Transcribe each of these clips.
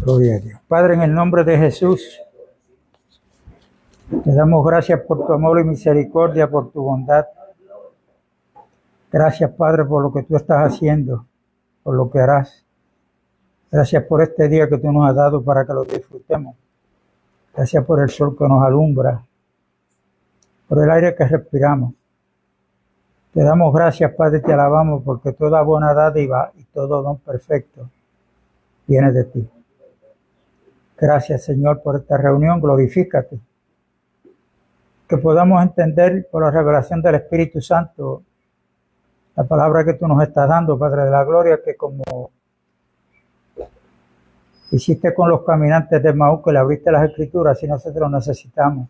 Gloria a Dios. Padre, en el nombre de Jesús, te damos gracias por tu amor y misericordia, por tu bondad. Gracias, Padre, por lo que tú estás haciendo, por lo que harás. Gracias por este día que tú nos has dado para que lo disfrutemos. Gracias por el sol que nos alumbra, por el aire que respiramos. Te damos gracias, Padre, te alabamos porque toda buena dádiva y todo don perfecto viene de ti. Gracias, Señor, por esta reunión. Glorifícate. Que podamos entender por la revelación del Espíritu Santo la palabra que tú nos estás dando, Padre de la Gloria, que como hiciste con los caminantes de Maús, que le abriste las Escrituras, y nosotros necesitamos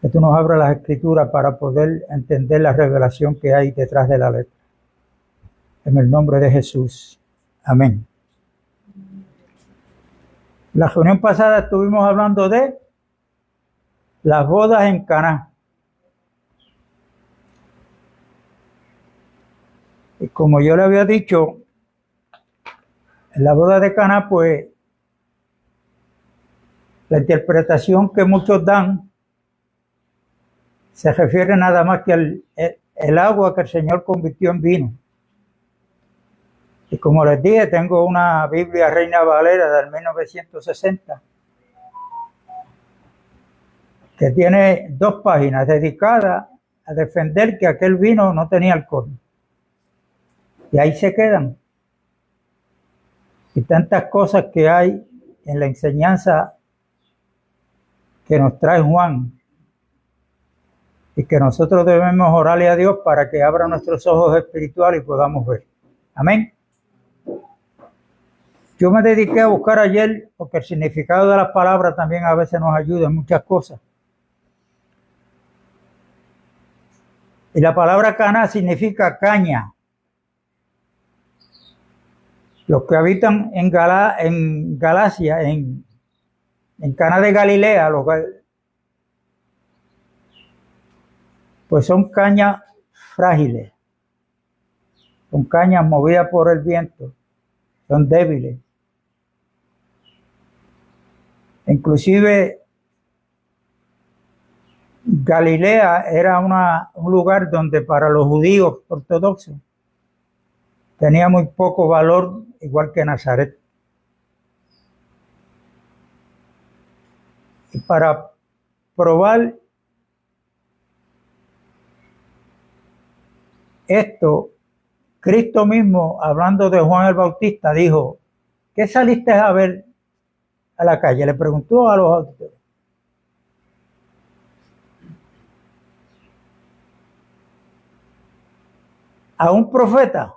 que tú nos abras las Escrituras para poder entender la revelación que hay detrás de la letra. En el nombre de Jesús. Amén. La reunión pasada estuvimos hablando de las bodas en Caná. Y como yo le había dicho, en la boda de Caná, pues, la interpretación que muchos dan se refiere nada más que el agua que el Señor convirtió en vino. Y como les dije, tengo una Biblia Reina Valera del 1960 que tiene 2 páginas dedicadas a defender que aquel vino no tenía alcohol. Y ahí se quedan. Y tantas cosas que hay en la enseñanza que nos trae Juan y que nosotros debemos orarle a Dios para que abra nuestros ojos espirituales y podamos ver. Amén. Yo me dediqué a buscar ayer, porque el significado de las palabras también a veces nos ayuda en muchas cosas. Y la palabra Caná significa caña. Los que habitan en Galacia, en Caná de Galilea, pues son cañas frágiles, son cañas movidas por el viento, son débiles. Inclusive Galilea era un lugar donde para los judíos ortodoxos tenía muy poco valor, igual que Nazaret. Y para probar esto, Cristo mismo, hablando de Juan el Bautista, dijo: ¿qué saliste a ver a la calle? Le preguntó a los auditores. A un profeta.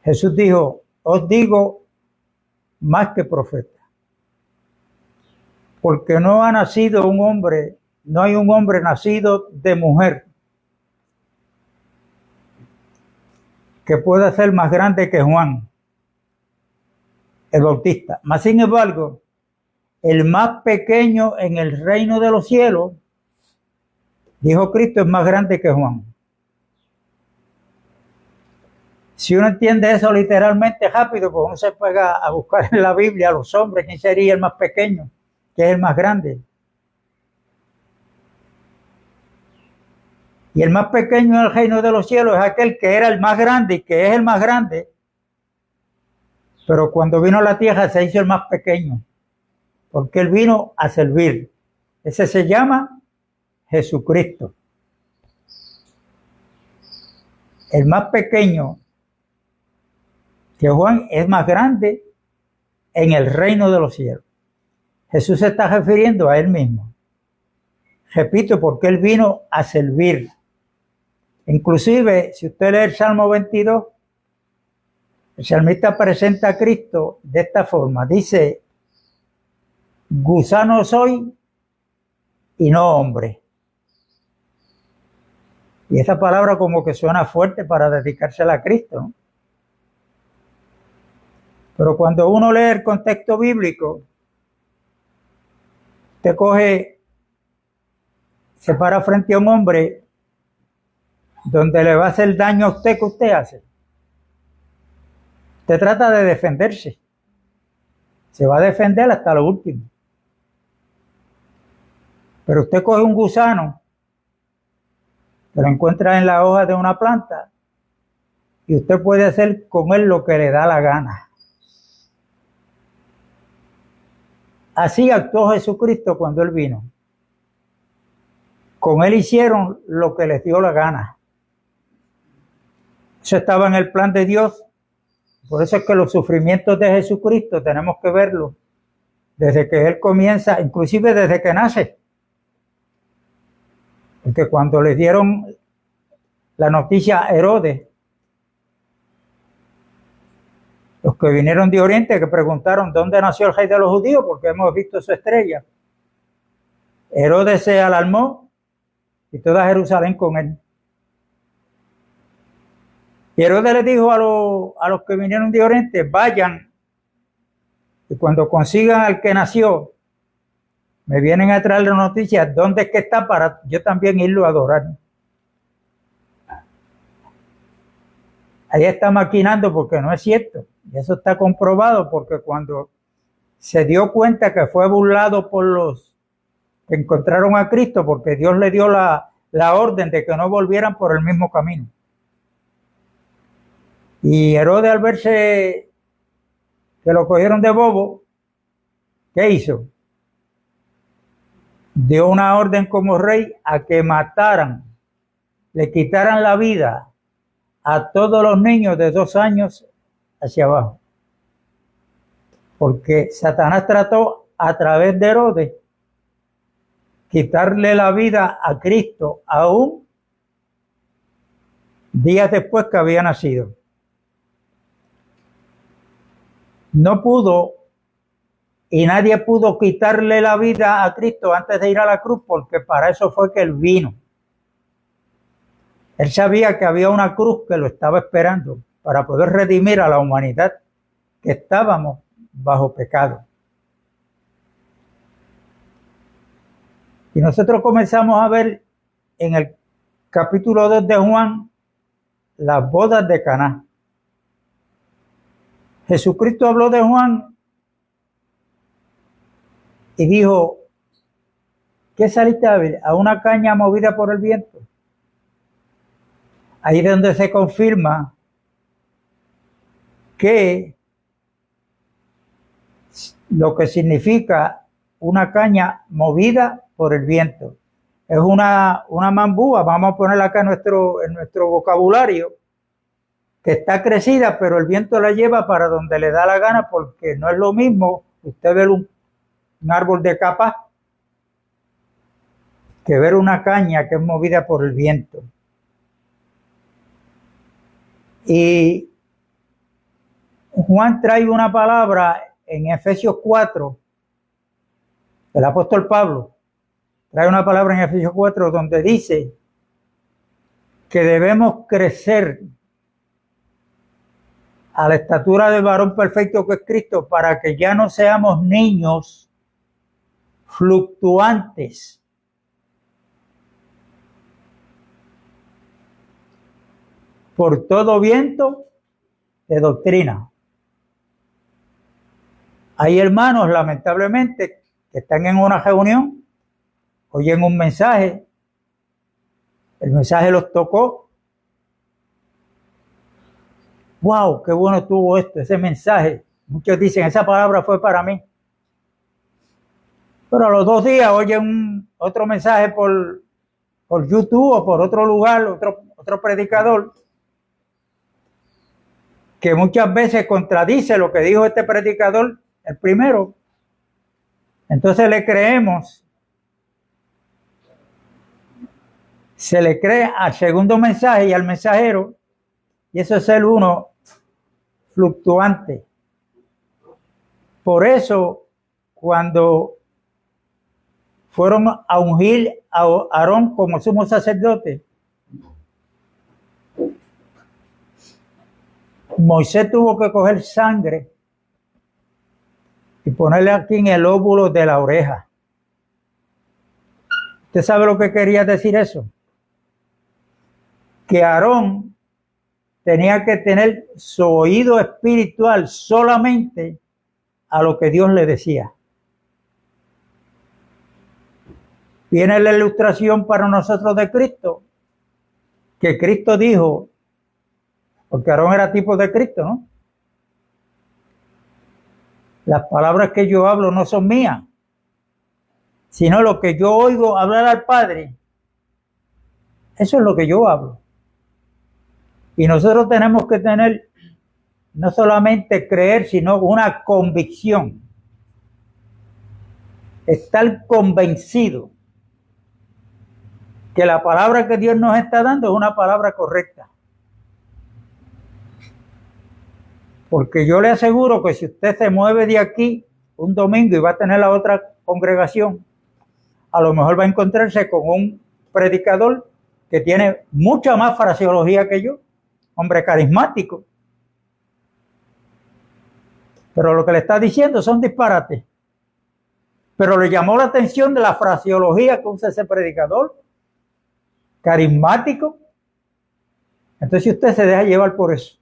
Jesús dijo: os digo más que profeta, porque no ha nacido un hombre, no hay un hombre nacido de mujer que pueda ser más grande que Juan el Bautista. Mas sin embargo, el más pequeño en el reino de los cielos, dijo Cristo, es más grande que Juan. Si uno entiende eso literalmente rápido, pues uno se pega a buscar en la Biblia a los hombres quién sería el más pequeño, que es el más grande. Y el más pequeño en el reino de los cielos es aquel que era el más grande y que es el más grande, pero cuando vino a la tierra se hizo el más pequeño, porque él vino a servir. Ese se llama Jesucristo. El más pequeño que Juan es más grande en el reino de los cielos. Jesús se está refiriendo a él mismo. Repito, porque él vino a servir. Inclusive, si usted lee el Salmo 22, el salmista presenta a Cristo de esta forma. Dice: gusano soy y no hombre. Y esa palabra como que suena fuerte para dedicársela a Cristo, ¿no? Pero cuando uno lee el contexto bíblico, usted se para frente a un hombre donde le va a hacer daño a usted, que usted hace. Usted trata de defenderse. Se va a defender hasta lo último. Pero usted coge un gusano, que lo encuentra en la hoja de una planta, y usted puede hacer con él lo que le da la gana. Así actuó Jesucristo cuando Él vino. Con Él hicieron lo que les dio la gana. Eso estaba en el plan de Dios. Por eso es que los sufrimientos de Jesucristo tenemos que verlos desde que Él comienza, inclusive desde que nace. Porque cuando les dieron la noticia a Herodes, los que vinieron de Oriente, que preguntaron dónde nació el rey de los judíos, porque hemos visto su estrella. Herodes se alarmó y toda Jerusalén con él. Y Herodes le dijo a los que vinieron de Oriente, vayan, y cuando consigan al que nació, me vienen a traer la noticia, dónde es que está, para yo también irlo a adorar. Ahí está maquinando porque no es cierto. Y eso está comprobado porque cuando se dio cuenta que fue burlado por los que encontraron a Cristo, porque Dios le dio la orden de que no volvieran por el mismo camino. Y Herodes, al verse que lo cogieron de bobo, ¿qué hizo? Dio una orden como rey a que mataran, le quitaran la vida a todos los niños de 2 años hacia abajo. Porque Satanás trató a través de Herodes quitarle la vida a Cristo aún días después que había nacido. No pudo, y nadie pudo quitarle la vida a Cristo antes de ir a la cruz, porque para eso fue que Él vino. Él sabía que había una cruz que lo estaba esperando para poder redimir a la humanidad que estábamos bajo pecado. Y nosotros comenzamos a ver en el capítulo 2 de Juan las bodas de Caná. Jesucristo habló de Juan y dijo, ¿qué saliste a ver? A una caña movida por el viento. Ahí es donde se confirma que lo que significa una caña movida por el viento es una mambúa, vamos a ponerla acá en nuestro vocabulario, que está crecida, pero el viento la lleva para donde le da la gana, porque no es lo mismo usted ver un árbol de capa que ver una caña que es movida por el viento. Y Juan trae una palabra en Efesios 4, el apóstol Pablo trae una palabra en Efesios 4 donde dice que debemos crecer a la estatura del varón perfecto que es Cristo, para que ya no seamos niños fluctuantes, por todo viento de doctrina. Hay hermanos, lamentablemente, que están en una reunión, oyen un mensaje, el mensaje los tocó. ¡Wow! ¡Qué bueno estuvo esto, ese mensaje! Muchos dicen, esa palabra fue para mí. Pero a los 2 días oyen otro mensaje por YouTube o por otro lugar, otro predicador, que muchas veces contradice lo que dijo este predicador, el primero. Entonces le creemos, se le cree al segundo mensaje y al mensajero, y eso es el uno fluctuante. Por eso, cuando fueron a ungir a Aarón como sumo sacerdote, Moisés tuvo que coger sangre y ponerle aquí en el óvulo de la oreja. ¿Usted sabe lo que quería decir eso? Que Aarón tenía que tener su oído espiritual solamente a lo que Dios le decía. Viene la ilustración para nosotros de Cristo, que Cristo dijo, porque Aarón era tipo de Cristo, ¿no? Las palabras que yo hablo no son mías, sino lo que yo oigo hablar al Padre. Eso es lo que yo hablo. Y nosotros tenemos que tener no solamente creer, sino una convicción. Estar convencido que la palabra que Dios nos está dando es una palabra correcta. Porque yo le aseguro que si usted se mueve de aquí un domingo y va a tener la otra congregación, a lo mejor va a encontrarse con un predicador que tiene mucha más fraseología que yo, hombre carismático. Pero lo que le está diciendo son disparates. Pero le llamó la atención de la fraseología que usa ese predicador, carismático. Entonces usted se deja llevar por eso,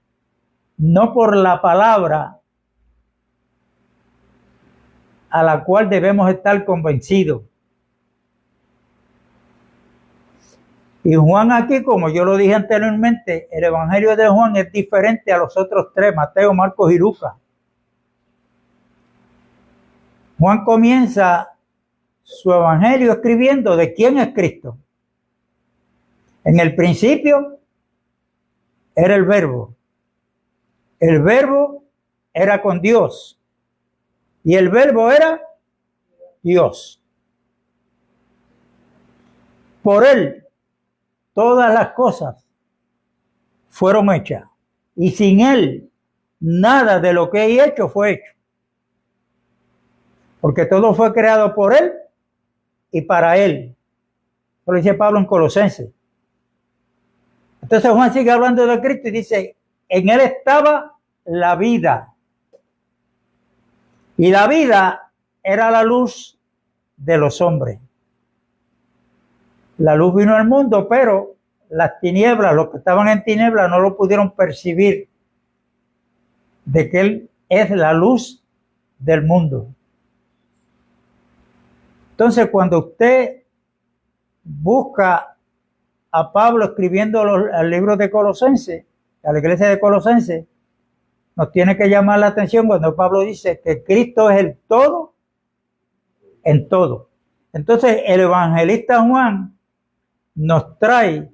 no por la palabra a la cual debemos estar convencidos. Y Juan aquí, como yo lo dije anteriormente, el evangelio de Juan es diferente a los otros tres, Mateo, Marcos y Lucas. Juan comienza su evangelio escribiendo de quién es Cristo. En el principio era el Verbo. El Verbo era con Dios. Y el Verbo era Dios. Por él todas las cosas fueron hechas. Y sin él nada de lo que he hecho fue hecho. Porque todo fue creado por él y para él. Eso lo dice Pablo en Colosenses. Entonces Juan sigue hablando de Cristo y dice, en él estaba la vida. Y la vida era la luz de los hombres. La luz vino al mundo, pero las tinieblas, los que estaban en tinieblas no lo pudieron percibir de que él es la luz del mundo. Entonces, cuando usted busca a Pablo escribiendo el libro de Colosenses, a la iglesia de Colosenses, nos tiene que llamar la atención cuando Pablo dice que Cristo es el todo en todo. Entonces, el evangelista Juan nos trae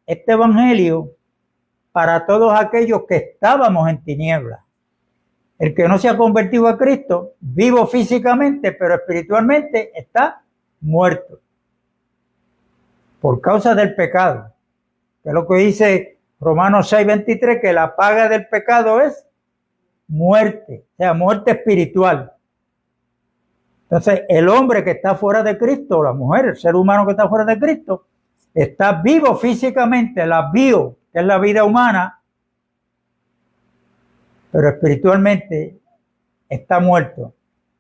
este evangelio para todos aquellos que estábamos en tinieblas. El que no se ha convertido a Cristo, vivo físicamente, pero espiritualmente está muerto. Por causa del pecado. Que es lo que dice Romanos 6:23, que la paga del pecado es muerte. O sea, muerte espiritual. Entonces, el hombre que está fuera de Cristo, la mujer, el ser humano que está fuera de Cristo, está vivo físicamente, la bio, que es la vida humana, pero espiritualmente está muerto.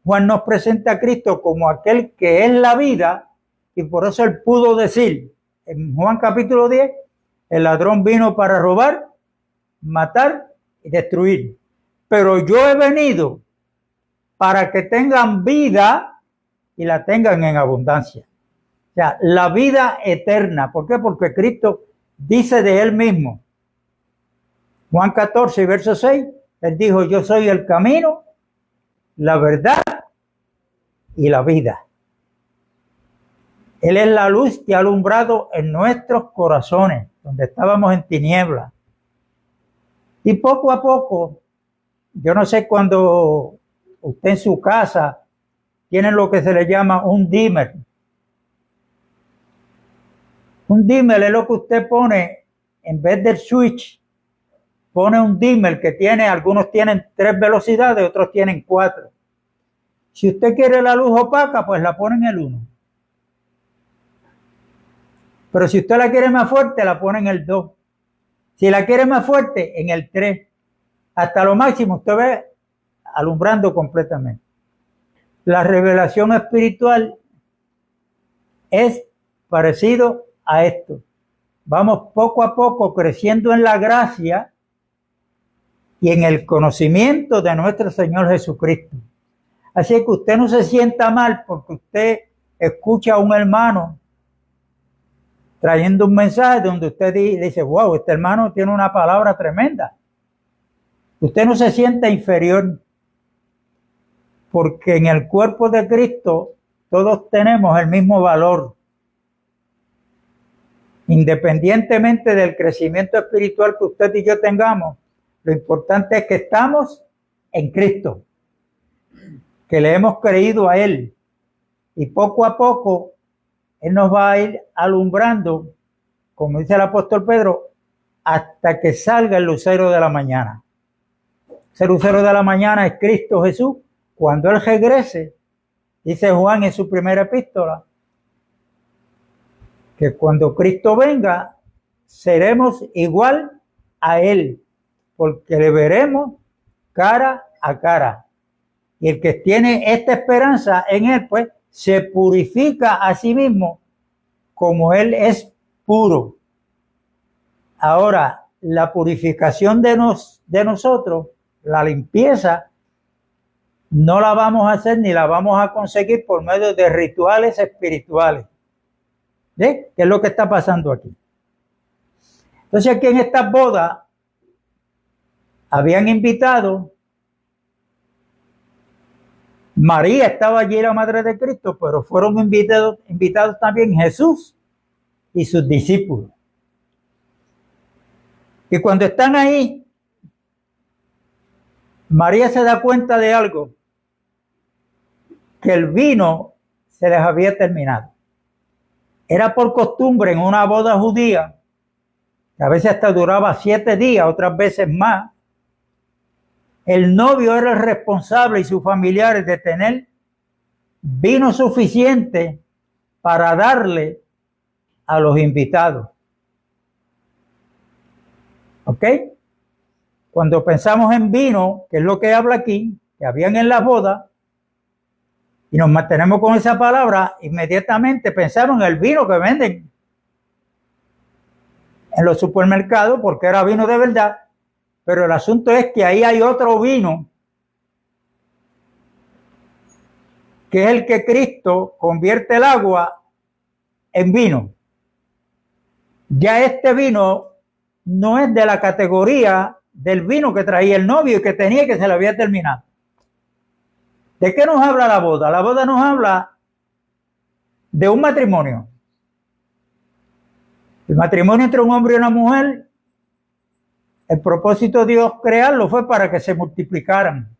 Juan nos presenta a Cristo como aquel que es la vida, y por eso él pudo decir en Juan capítulo 10, el ladrón vino para robar, matar y destruir. Pero yo he venido para que tengan vida y la tengan en abundancia. O sea, la vida eterna. ¿Por qué? Porque Cristo dice de él mismo. Juan 14, verso 6, él dijo, yo soy el camino, la verdad y la vida. Él es la luz que ha alumbrado en nuestros corazones, donde estábamos en tinieblas. Y poco a poco, yo no sé cuando usted en su casa tiene lo que se le llama un dimmer. Un dimmer es lo que usted pone, en vez del switch, pone un dimmer que tiene, algunos tienen 3 velocidades, otros tienen 4. Si usted quiere la luz opaca, pues la pone en el 1. Pero si usted la quiere más fuerte, la pone en el 2. Si la quiere más fuerte, en el 3. Hasta lo máximo usted ve alumbrando completamente. La revelación espiritual es parecido a esto. Vamos poco a poco creciendo en la gracia y en el conocimiento de nuestro Señor Jesucristo. Así que usted no se sienta mal porque usted escucha a un hermano trayendo un mensaje donde usted dice, wow, este hermano tiene una palabra tremenda. Usted no se sienta inferior porque en el cuerpo de Cristo todos tenemos el mismo valor. Independientemente del crecimiento espiritual que usted y yo tengamos, lo importante es que estamos en Cristo, que le hemos creído a Él, y poco a poco Él nos va a ir alumbrando, como dice el apóstol Pedro, hasta que salga el lucero de la mañana. Ese lucero de la mañana es Cristo Jesús. Cuando Él regrese, dice Juan en su primera epístola, que cuando Cristo venga, seremos igual a Él, porque le veremos cara a cara. Y el que tiene esta esperanza en Él, pues, se purifica a sí mismo como Él es puro. Ahora, la purificación de nosotros, la limpieza, no la vamos a hacer ni la vamos a conseguir por medio de rituales espirituales. ¿Qué es lo que está pasando aquí? Entonces aquí en estas bodas habían invitado, María estaba allí, la madre de Cristo, pero fueron invitados también Jesús y sus discípulos. Y cuando están ahí, María se da cuenta de algo, que el vino se les había terminado. Era por costumbre en una boda judía, que a veces hasta duraba 7 días, otras veces más. El novio era el responsable y sus familiares de tener vino suficiente para darle a los invitados. ¿Ok? Cuando pensamos en vino, que es lo que habla aquí, que habían en las bodas, y nos mantenemos con esa palabra, inmediatamente pensamos en el vino que venden en los supermercados, porque era vino de verdad. Pero el asunto es que ahí hay otro vino, que es el que Cristo convierte el agua en vino. Ya este vino no es de la categoría del vino que traía el novio y que tenía, que se le había terminado. ¿De qué nos habla la boda? La boda nos habla de un matrimonio. El matrimonio entre un hombre y una mujer, el propósito de Dios crearlo fue para que se multiplicaran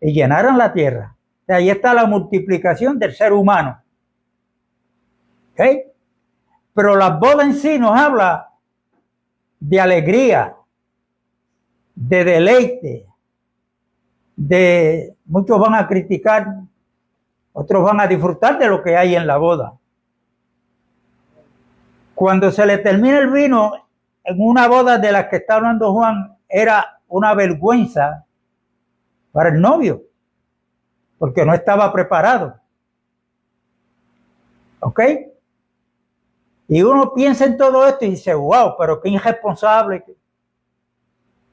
y llenaran la tierra. O sea, ahí está la multiplicación del ser humano. ¿Ok? Pero la boda en sí nos habla de alegría, de deleite, muchos van a criticar, otros van a disfrutar de lo que hay en la boda. Cuando se le termina el vino en una boda de las que está hablando Juan, era una vergüenza para el novio, porque no estaba preparado. ¿Ok? Y uno piensa en todo esto y dice, wow, pero qué irresponsable.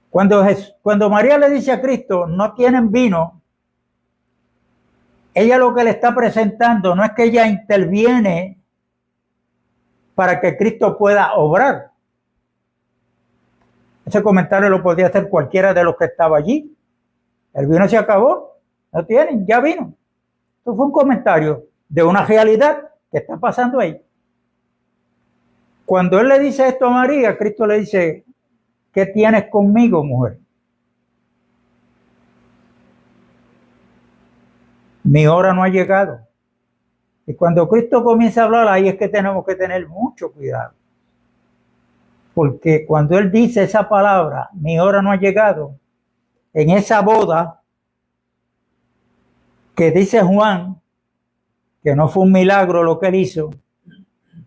Cuando María le dice a Cristo, no tienen vino, ella lo que le está presentando no es que ella interviene para que Cristo pueda obrar. Ese comentario lo podía hacer cualquiera de los que estaba allí. El vino se acabó, no tienen, ya vino. Esto fue un comentario de una realidad que está pasando ahí. Cuando él le dice esto a María, Cristo le dice, ¿qué tienes conmigo, mujer? Mi hora no ha llegado. Y cuando Cristo comienza a hablar, ahí es que tenemos que tener mucho cuidado. Porque cuando Él dice esa palabra, mi hora no ha llegado, en esa boda que dice Juan, que no fue un milagro lo que Él hizo,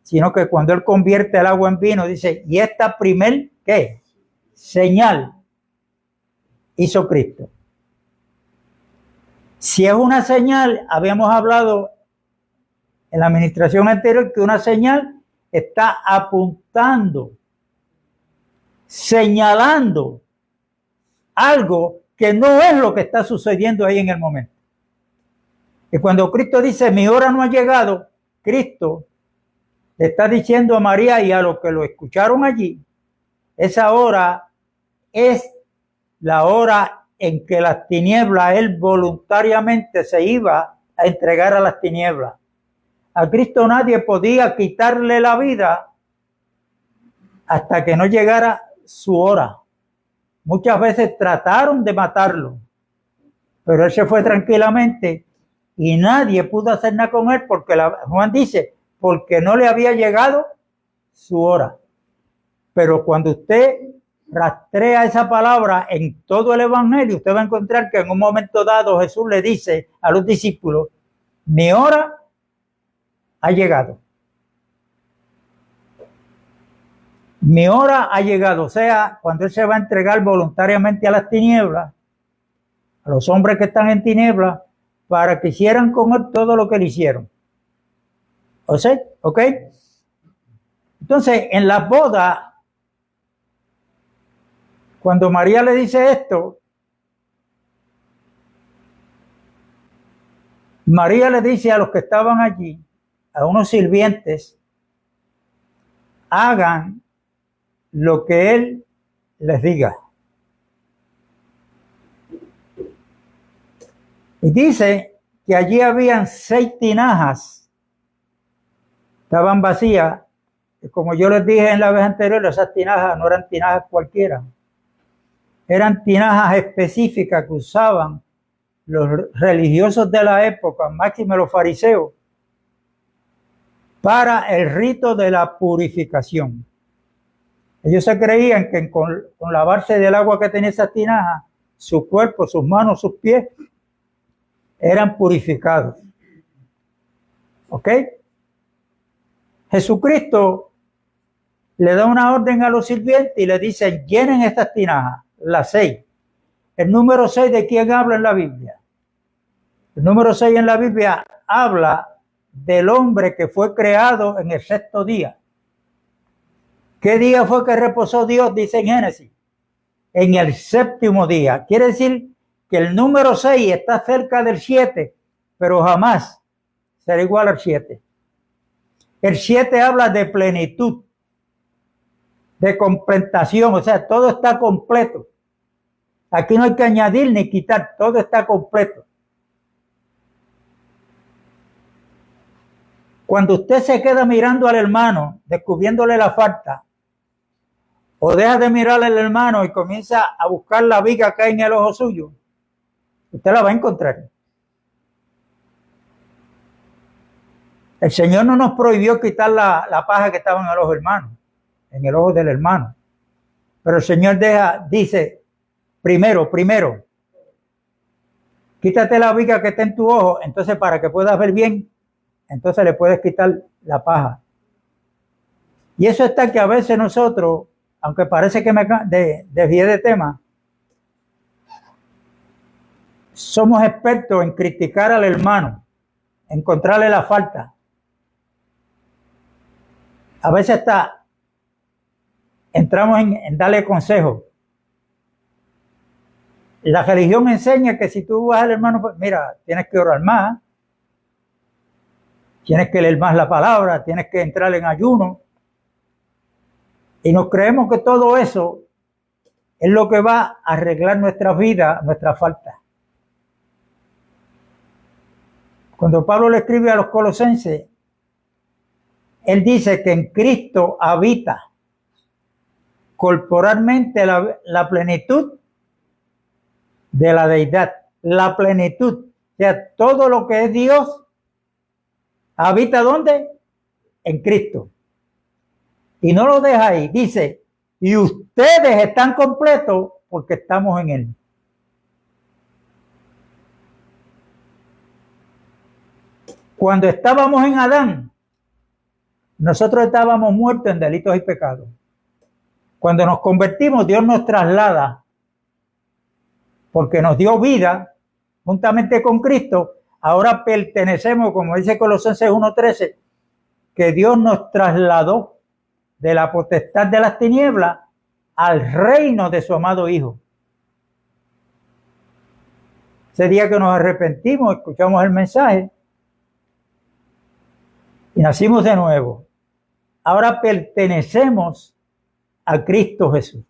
sino que cuando Él convierte el agua en vino, dice, y esta primer, ¿qué? Señal hizo Cristo. Si es una señal, habíamos hablado en la administración anterior que una señal está apuntando, señalando algo que no es lo que está sucediendo ahí en el momento. Y cuando Cristo dice, mi hora no ha llegado, Cristo le está diciendo a María y a los que lo escucharon allí, esa hora es la hora en que las tinieblas, él voluntariamente se iba a entregar a las tinieblas. A Cristo nadie podía quitarle la vida hasta que no llegara su hora. Muchas veces trataron de matarlo, pero él se fue tranquilamente y nadie pudo hacer nada con él porque Juan dice, porque no le había llegado su hora. Pero cuando usted rastrea esa palabra en todo el Evangelio, usted va a encontrar que en un momento dado Jesús le dice a los discípulos, mi hora ha llegado. Mi hora ha llegado. O sea, cuando él se va a entregar voluntariamente a las tinieblas, a los hombres que están en tinieblas, para que hicieran con él todo lo que le hicieron. ¿O sea? ¿Ok? Entonces, en la boda, cuando María le dice esto, María le dice a los que estaban allí, a unos sirvientes, hagan lo que él les diga. Y dice que allí habían 6 tinajas, estaban vacías, y como yo les dije en la vez anterior, esas tinajas no eran tinajas cualquiera, eran tinajas específicas que usaban los religiosos de la época, máxime los fariseos, para el rito de la purificación. Ellos se creían que con lavarse del agua que tenía esa tinaja, su cuerpo, sus manos, sus pies, eran purificados. ¿Ok? Jesucristo le da una orden a los sirvientes y le dice, llenen estas tinajas, las 6. El número 6, ¿de quién habla en la Biblia? El número 6 en la Biblia habla del hombre que fue creado en el 6º día. ¿Qué día fue que reposó Dios? Dice en Génesis. En el 7º día. Quiere decir que el número 6 está cerca del 7, pero jamás será igual al 7. El 7 habla de plenitud, de completación, o sea, todo está completo. Aquí no hay que añadir ni quitar, todo está completo. Cuando usted se queda mirando al hermano, descubriéndole la falta, o deja de mirarle al hermano y comienza a buscar la viga que hay en el ojo suyo, usted la va a encontrar. El Señor no nos prohibió quitar la paja que estaba en el ojo hermano, en el ojo del hermano. Pero el Señor dice, primero, quítate la viga que está en tu ojo, entonces para que puedas ver bien, entonces le puedes quitar la paja. Y eso está que a veces nosotros, aunque parece que me desvié de tema, somos expertos en criticar al hermano, encontrarle la falta. A veces entramos en darle consejo. La religión enseña que si tú vas al hermano, pues mira, tienes que orar más, tienes que leer más la palabra, tienes que entrar en ayuno. Y nos creemos que todo eso es lo que va a arreglar nuestra vida, nuestra falta. Cuando Pablo le escribe a los colosenses, él dice que en Cristo habita corporalmente la plenitud de la deidad. La plenitud, o sea, todo lo que es Dios, habita ¿dónde? En Cristo. Y no lo deja ahí, dice, y ustedes están completos porque estamos en Él. Cuando estábamos en Adán, nosotros estábamos muertos en delitos y pecados. Cuando nos convertimos, Dios nos traslada, porque nos dio vida, juntamente con Cristo. Ahora pertenecemos, como dice Colosenses 1:13, que Dios nos trasladó de la potestad de las tinieblas al reino de su amado Hijo. O Ese día que nos arrepentimos, escuchamos el mensaje y nacimos de nuevo. Ahora pertenecemos a Cristo Jesús.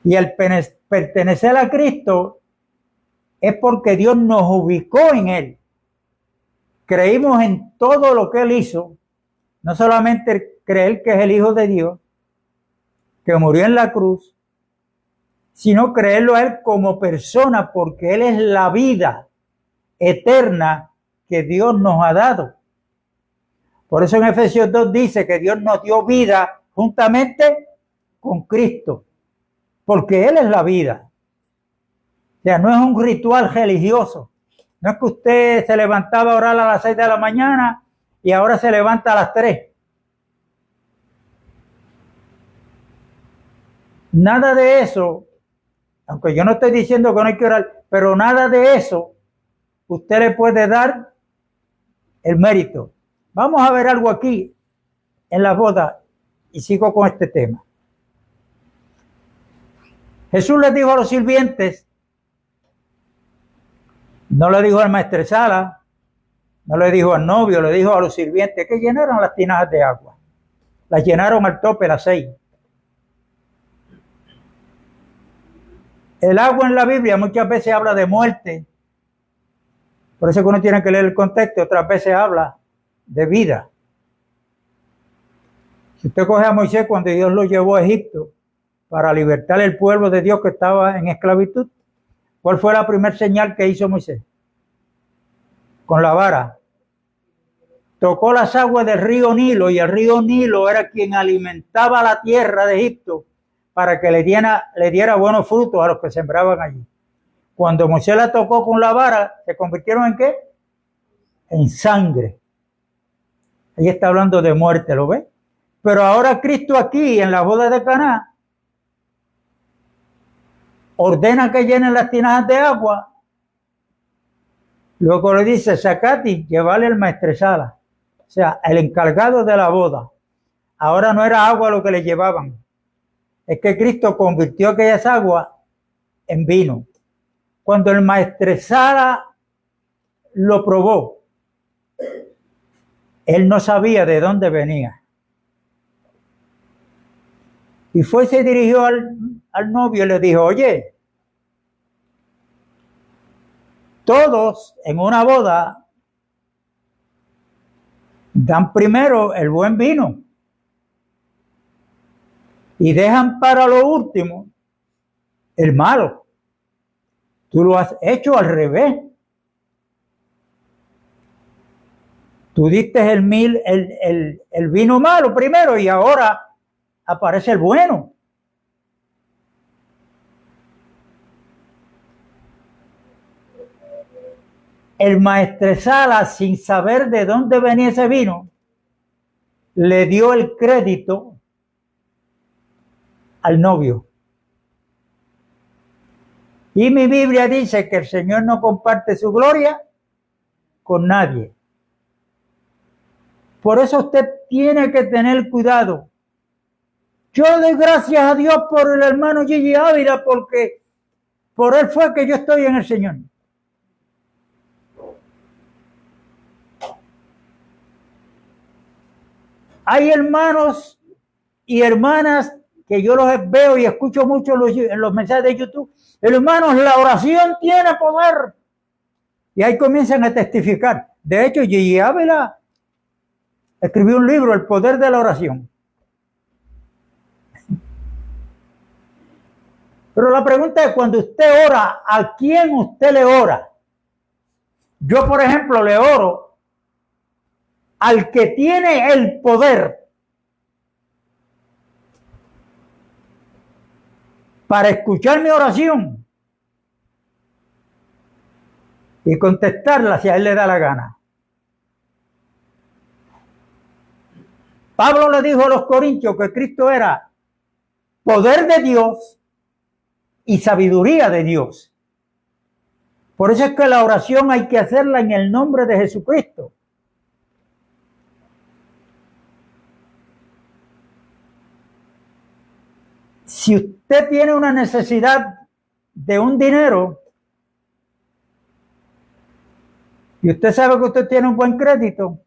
Y al pertenecer a Cristo es porque Dios nos ubicó en Él. Creímos en todo lo que Él hizo, no solamente creer que es el Hijo de Dios, que murió en la cruz, sino creerlo a Él como persona, porque Él es la vida eterna que Dios nos ha dado. Por eso en Efesios 2 dice que Dios nos dio vida juntamente con Cristo, porque Él es la vida. O sea, no es un ritual religioso. No es que usted se levantaba a orar a las 6 de la mañana y ahora se levanta a las 3. Nada de eso, aunque yo no estoy diciendo que no hay que orar, pero nada de eso usted le puede dar el mérito. Vamos a ver algo aquí en la boda y sigo con este tema. Jesús les dijo a los sirvientes, no le dijo al maestresala, no le dijo al novio, le dijo a los sirvientes que llenaron las tinajas de agua. Las llenaron al tope, las 6. El agua en la Biblia muchas veces habla de muerte. Por eso que uno tiene que leer el contexto. Otras veces habla de vida. Si usted coge a Moisés cuando Dios lo llevó a Egipto para libertar el pueblo de Dios que estaba en esclavitud, ¿cuál fue la primera señal que hizo Moisés? Con la vara. Tocó las aguas del río Nilo, y el río Nilo era quien alimentaba la tierra de Egipto para que le diera buenos frutos a los que sembraban allí. Cuando Moisés la tocó con la vara, ¿se convirtieron en qué? En sangre. Ahí está hablando de muerte, ¿lo ve? Pero ahora Cristo aquí, en la boda de Caná, ordena que llenen las tinajas de agua. Luego le dice, sacati, llevarle al maestresala. O sea, el encargado de la boda. Ahora no era agua lo que le llevaban. Es que Cristo convirtió aquellas aguas en vino. Cuando el maestresala lo probó, él no sabía de dónde venía. Y fue y se dirigió al novio y le dijo, oye, todos en una boda dan primero el buen vino y dejan para lo último el malo. Tú lo has hecho al revés. Tú diste el vino malo primero y ahora aparece el bueno. El maestresala, sin saber de dónde venía ese vino, le dio el crédito al novio. Y mi Biblia dice que el Señor no comparte su gloria con nadie. Por eso usted tiene que tener cuidado. Yo doy gracias a Dios por el hermano Gigi Ávila, porque por él fue que yo estoy en el Señor. Hay hermanos y hermanas que yo los veo y escucho mucho en los mensajes de YouTube. Hermanos, la oración tiene poder. Y ahí comienzan a testificar. De hecho, Gigi Ávila escribió un libro, El poder de la oración. Pero la pregunta es, cuando usted ora, ¿a quién usted le ora? Yo, por ejemplo, le oro al que tiene el poder para escuchar mi oración y contestarla si a él le da la gana. Pablo le dijo a los corintios que Cristo era poder de Dios y sabiduría de Dios. Por eso es que la oración hay que hacerla en el nombre de Jesucristo. Si usted tiene una necesidad de un dinero y usted sabe que usted tiene un buen crédito,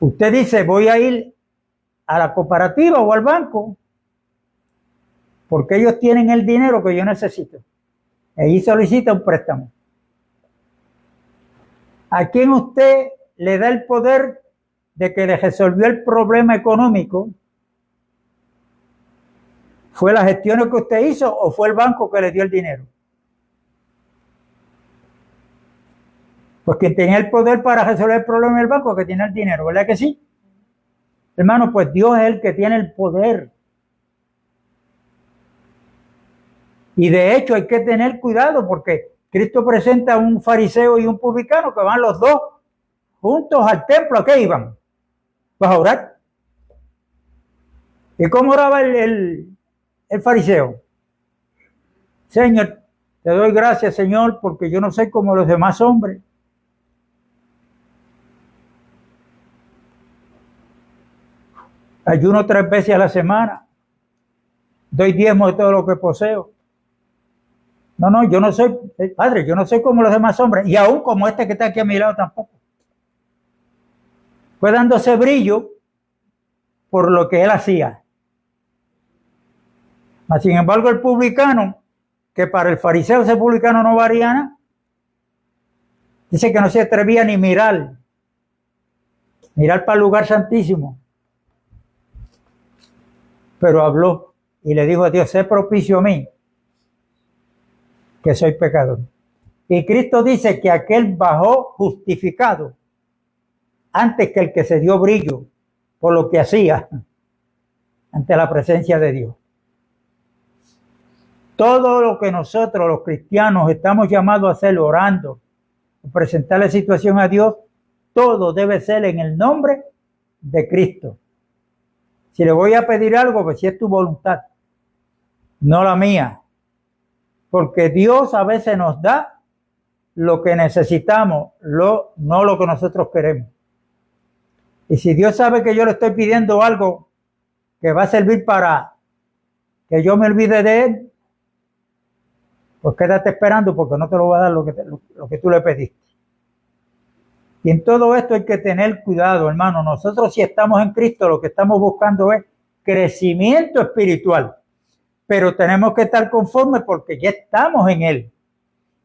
usted dice, voy a ir a la cooperativa o al banco porque ellos tienen el dinero que yo necesito. Allí solicita un préstamo. ¿A quién usted le da el poder de que le resolvió el problema económico? ¿Fue las gestiones que usted hizo o fue el banco que le dio el dinero? Pues quien tenía el poder para resolver el problema del banco, que tiene el dinero, ¿verdad que sí? Hermano, pues Dios es el que tiene el poder. Y de hecho hay que tener cuidado porque Cristo presenta a un fariseo y un publicano que van los dos juntos al templo. ¿A qué iban? Pues a orar. ¿Y cómo oraba el fariseo? Señor, te doy gracias, Señor, porque yo no soy como los demás hombres. Ayuno 3 veces a la semana. Doy diezmo de todo lo que poseo. No, yo no soy, Padre, yo no soy como los demás hombres. Y aún como este que está aquí a mi lado tampoco. Fue dándose brillo por lo que él hacía. Mas, sin embargo, el publicano, que para el fariseo ese publicano no varía nada, dice que no se atrevía ni mirar para el lugar santísimo. Pero habló y le dijo a Dios, sé propicio a mí, que soy pecador. Y Cristo dice que aquel bajó justificado antes que el que se dio brillo por lo que hacía ante la presencia de Dios. Todo lo que nosotros los cristianos estamos llamados a hacer orando, presentar la situación a Dios, todo debe ser en el nombre de Cristo. Si le voy a pedir algo, pues si es tu voluntad, no la mía. Porque Dios a veces nos da lo que necesitamos, no lo que nosotros queremos. Y si Dios sabe que yo le estoy pidiendo algo que va a servir para que yo me olvide de Él, pues quédate esperando porque no te lo va a dar lo que tú le pediste. Y en todo esto hay que tener cuidado, hermano. Nosotros si estamos en Cristo, lo que estamos buscando es crecimiento espiritual. Pero tenemos que estar conformes porque ya estamos en Él.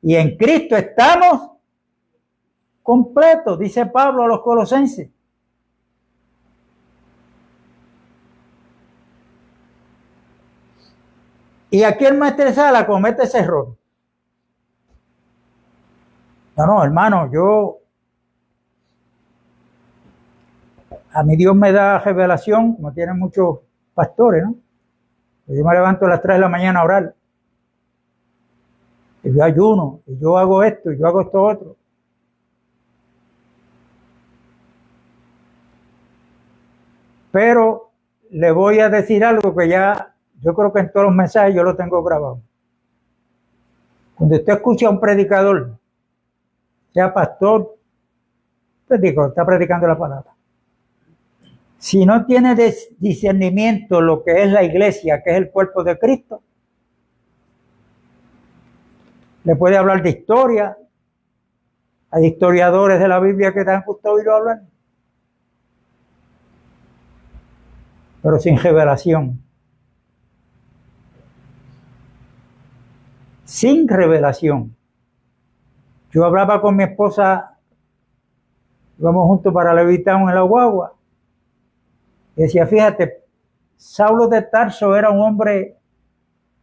Y en Cristo estamos completos, dice Pablo a los Colosenses. Y aquí el maestresala comete ese error. No, hermano, a mí Dios me da revelación, como tienen muchos pastores, ¿no? Yo me levanto a las 3 de la mañana a orar. Y yo ayuno, y yo hago esto, y yo hago esto otro. Pero le voy a decir algo que ya, yo creo que en todos los mensajes yo lo tengo grabado. Cuando usted escucha a un predicador, sea pastor, está predicando la palabra. Si no tiene discernimiento lo que es la iglesia, que es el cuerpo de Cristo, le puede hablar de historia. Hay historiadores de la Biblia que te han gustado oírlo hablar. Pero sin revelación. Sin revelación. Yo hablaba con mi esposa, íbamos juntos para Levitown en la guagua, y decía, fíjate, Saulo de Tarso era un hombre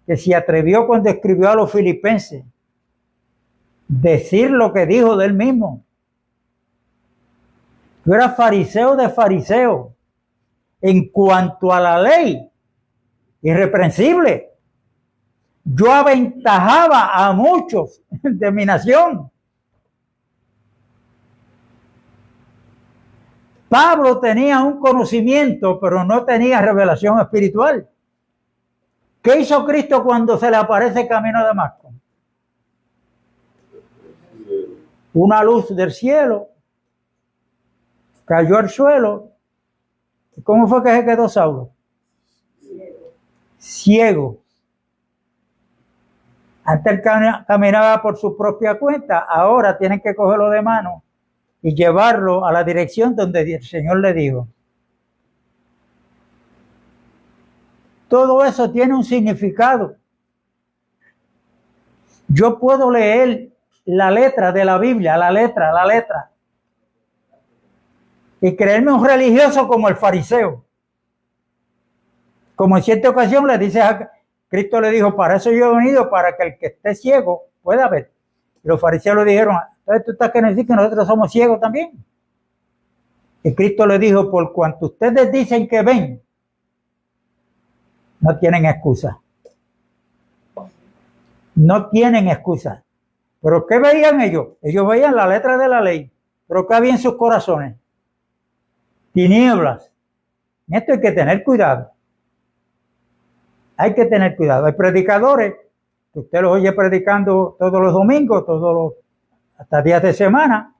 que se atrevió cuando escribió a los filipenses, decir lo que dijo de él mismo. Yo era fariseo de fariseos. En cuanto a la ley, irreprensible. Yo aventajaba a muchos de mi nación. Pablo tenía un conocimiento, pero no tenía revelación espiritual. ¿Qué hizo Cristo cuando se le aparece camino a Damasco? Una luz del cielo cayó al suelo. ¿Cómo fue que se quedó Saulo? Ciego. Antes él caminaba por su propia cuenta, ahora tienen que cogerlo de mano y llevarlo a la dirección donde el Señor le dijo. Todo eso tiene un significado. Yo puedo leer la letra de la Biblia, la letra, y creerme un religioso como el fariseo. Como en cierta ocasión le dice a Cristo, le dijo, para eso yo he venido, para que el que esté ciego pueda ver. Y los fariseos le dijeron, entonces tú estás queriendo decir que nosotros somos ciegos también. Y Cristo le dijo, por cuanto ustedes dicen que ven, no tienen excusa. No tienen excusa. ¿Pero qué veían ellos? Ellos veían la letra de la ley. ¿Pero qué había en sus corazones? Tinieblas. En esto hay que tener cuidado. Hay que tener cuidado. Hay predicadores que usted los oye predicando todos los domingos, hasta días de semana.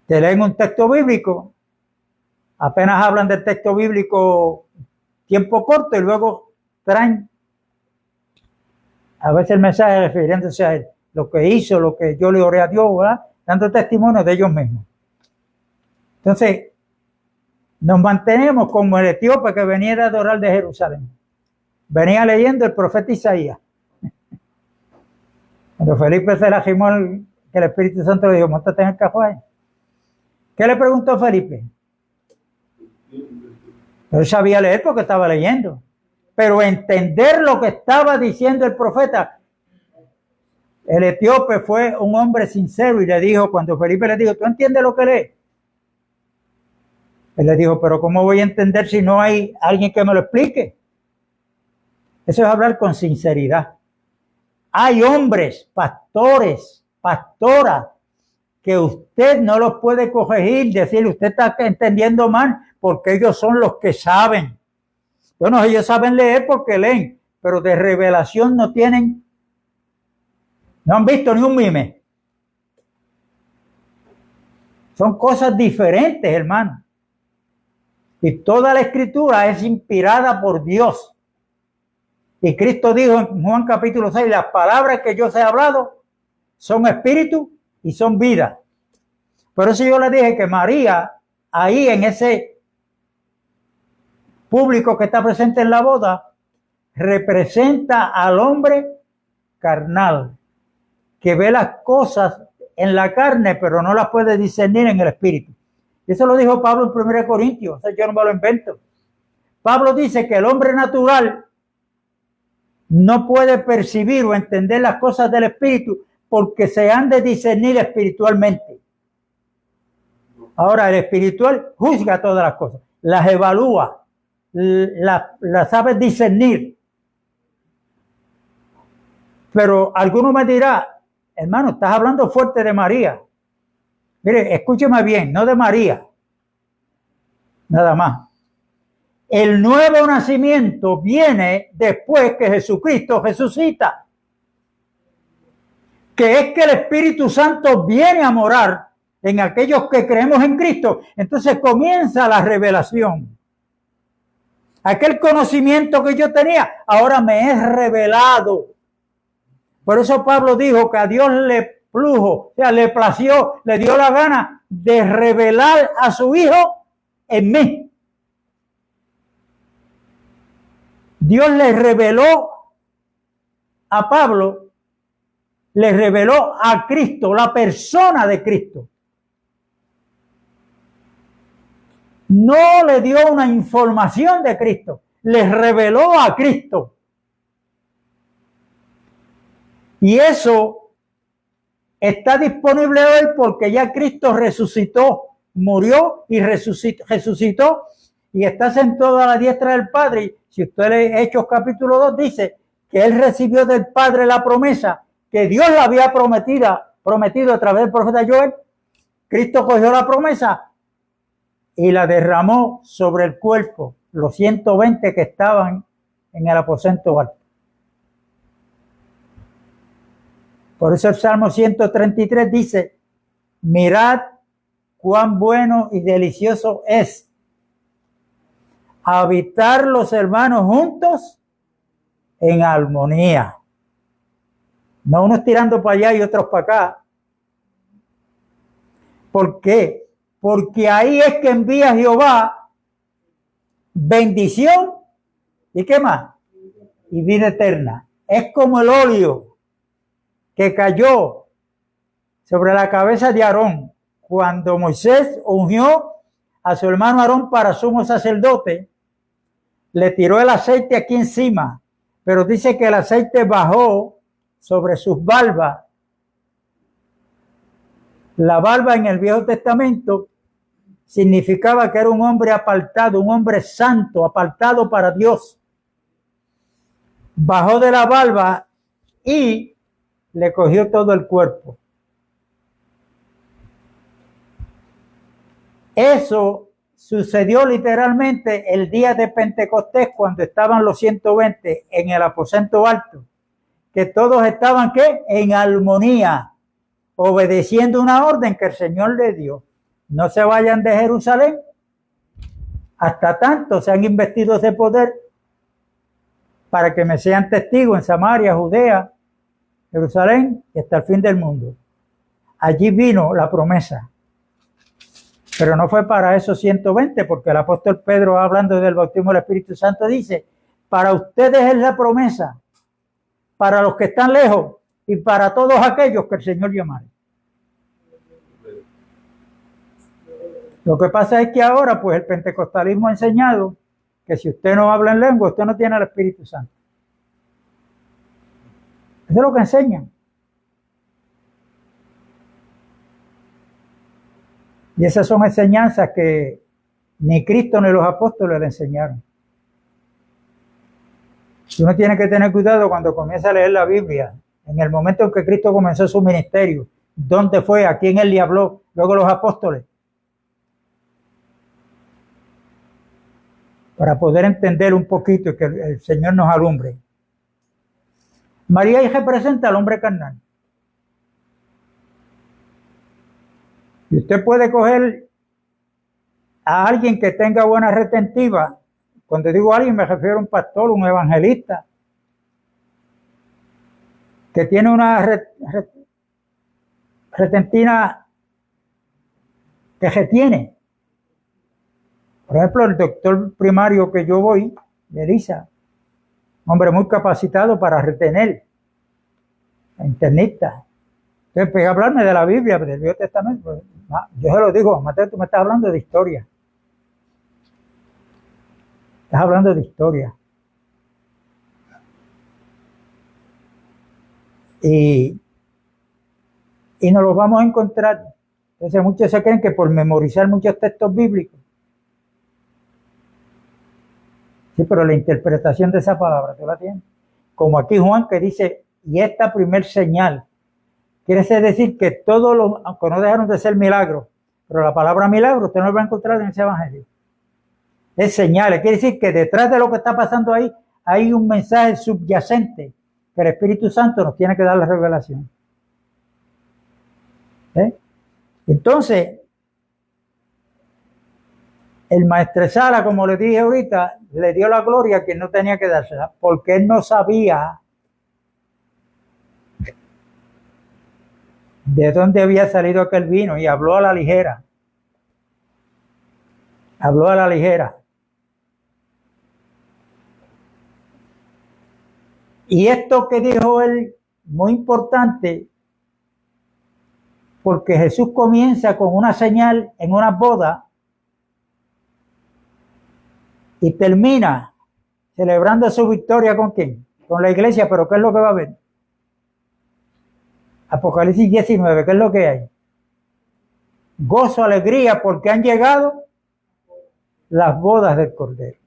Te leen un texto bíblico. Apenas hablan del texto bíblico tiempo corto y luego traen a veces el mensaje refiriéndose a él, lo que hizo, lo que yo le oré a Dios, ¿verdad? Dando testimonio de ellos mismos. Entonces, nos mantenemos como el etíope que venía de adorar de Jerusalén. Venía leyendo el profeta Isaías. Cuando Felipe se la gimó, que el Espíritu Santo le dijo, móntate en el caballo. ¿Qué le preguntó Felipe? Él sabía leer porque estaba leyendo. Pero entender lo que estaba diciendo el profeta. El etíope fue un hombre sincero y le dijo, cuando Felipe le dijo, ¿tú entiendes lo que lees? Él le dijo, pero ¿cómo voy a entender si no hay alguien que me lo explique? Eso es hablar con sinceridad. Hay hombres, pastores, pastoras, que usted no los puede corregir, decirle, usted está entendiendo mal, porque ellos son los que saben. Bueno, ellos saben leer porque leen, pero de revelación no tienen, no han visto ni un mime. Son cosas diferentes, hermano. Y toda la escritura es inspirada por Dios. Y Cristo dijo en Juan capítulo 6, las palabras que yo os he hablado son espíritu y son vida. Por eso yo le dije que María, ahí en ese público que está presente en la boda, representa al hombre carnal, que ve las cosas en la carne, pero no las puede discernir en el espíritu. Eso lo dijo Pablo en 1 Corintios, o sea, yo no me lo invento. Pablo dice que el hombre natural no puede percibir o entender las cosas del espíritu porque se han de discernir espiritualmente. Ahora, el espiritual juzga todas las cosas, las evalúa, las sabe discernir. Pero alguno me dirá, hermano, estás hablando fuerte de María. Mire, escúcheme bien, no de María, nada más. El nuevo nacimiento viene después que Jesucristo resucita. Que es que el Espíritu Santo viene a morar en aquellos que creemos en Cristo. Entonces comienza la revelación. Aquel conocimiento que yo tenía, ahora me es revelado. Por eso Pablo dijo que a Dios le plujo, o sea, le plació, le dio la gana de revelar a su Hijo en mí. Dios le reveló a Pablo, le reveló a Cristo, la persona de Cristo. No le dio una información de Cristo, le reveló a Cristo. Y eso está disponible hoy porque ya Cristo resucitó, murió y resucitó y está sentado a la diestra del Padre. Si usted lee Hechos capítulo 2, dice que él recibió del Padre la promesa que Dios le había prometido a través del profeta Joel. Cristo cogió la promesa y la derramó sobre el cuerpo, los 120 que estaban en el aposento alto. Por eso el Salmo 133 dice, mirad cuán bueno y delicioso es habitar los hermanos juntos en armonía. No unos tirando para allá y otros para acá. ¿Por qué? Porque ahí es que envía Jehová bendición y ¿qué más? Y vida eterna. Es como el óleo que cayó sobre la cabeza de Aarón cuando Moisés ungió a su hermano Aarón para sumo sacerdote. Le tiró el aceite aquí encima, pero dice que el aceite bajó sobre sus barbas. La barba en el Viejo Testamento significaba que era un hombre apartado, un hombre santo, apartado para Dios. Bajó de la barba y le cogió todo el cuerpo. Eso sucedió literalmente el día de Pentecostés, cuando estaban los 120 en el aposento alto, que todos estaban ¿qué? En armonía, obedeciendo una orden que el Señor le dio. No se vayan de Jerusalén hasta tanto sean investidos de poder, para que me sean testigos en Samaria, Judea, Jerusalén y hasta el fin del mundo. Allí vino la promesa. Pero no fue para esos 120, porque el apóstol Pedro, hablando del bautismo del Espíritu Santo, dice: para ustedes es la promesa, para los que están lejos y para todos aquellos que el Señor llamare. Lo que pasa es que ahora, pues, el pentecostalismo ha enseñado que si usted no habla en lengua, usted no tiene el Espíritu Santo. Eso es lo que enseñan. Y esas son enseñanzas que ni Cristo ni los apóstoles le enseñaron. Uno tiene que tener cuidado cuando comienza a leer la Biblia. En el momento en que Cristo comenzó su ministerio, ¿dónde fue? ¿A quién él le habló? Luego los apóstoles. Para poder entender un poquito y que el Señor nos alumbre. María representa al hombre carnal. Y usted puede coger a alguien que tenga buena retentiva. Cuando digo alguien me refiero a un pastor, un evangelista, que tiene una retentina que retiene. Por ejemplo, el doctor primario que yo voy, de Elisa, hombre muy capacitado para retener, internista. Entonces, pues, hablarme de la Biblia, del Viejo Testamento. Yo se lo digo, Mateo, tú me estás hablando de historia. Estás hablando de historia. Y nos los vamos a encontrar. Entonces, muchos se creen que por memorizar muchos textos bíblicos. Sí, pero la interpretación de esa palabra, ¿tú la tienes? Como aquí Juan, que dice: y esta primer señal. Quiere decir que todos los, aunque no dejaron de ser milagros, pero la palabra milagro usted no lo va a encontrar en ese evangelio. Es señales, quiere decir que detrás de lo que está pasando ahí hay un mensaje subyacente que el Espíritu Santo nos tiene que dar la revelación. Entonces, el maestresala, como le dije ahorita, le dio la gloria a quien no tenía que dársela, porque él no sabía de dónde había salido aquel vino y habló a la ligera. Habló a la ligera. Y esto que dijo él, muy importante, porque Jesús comienza con una señal en una boda y termina celebrando su victoria ¿con quién? Con la iglesia, pero ¿qué es lo que va a haber? Apocalipsis 19, ¿qué es lo que hay? Gozo, alegría, porque han llegado las bodas del Cordero.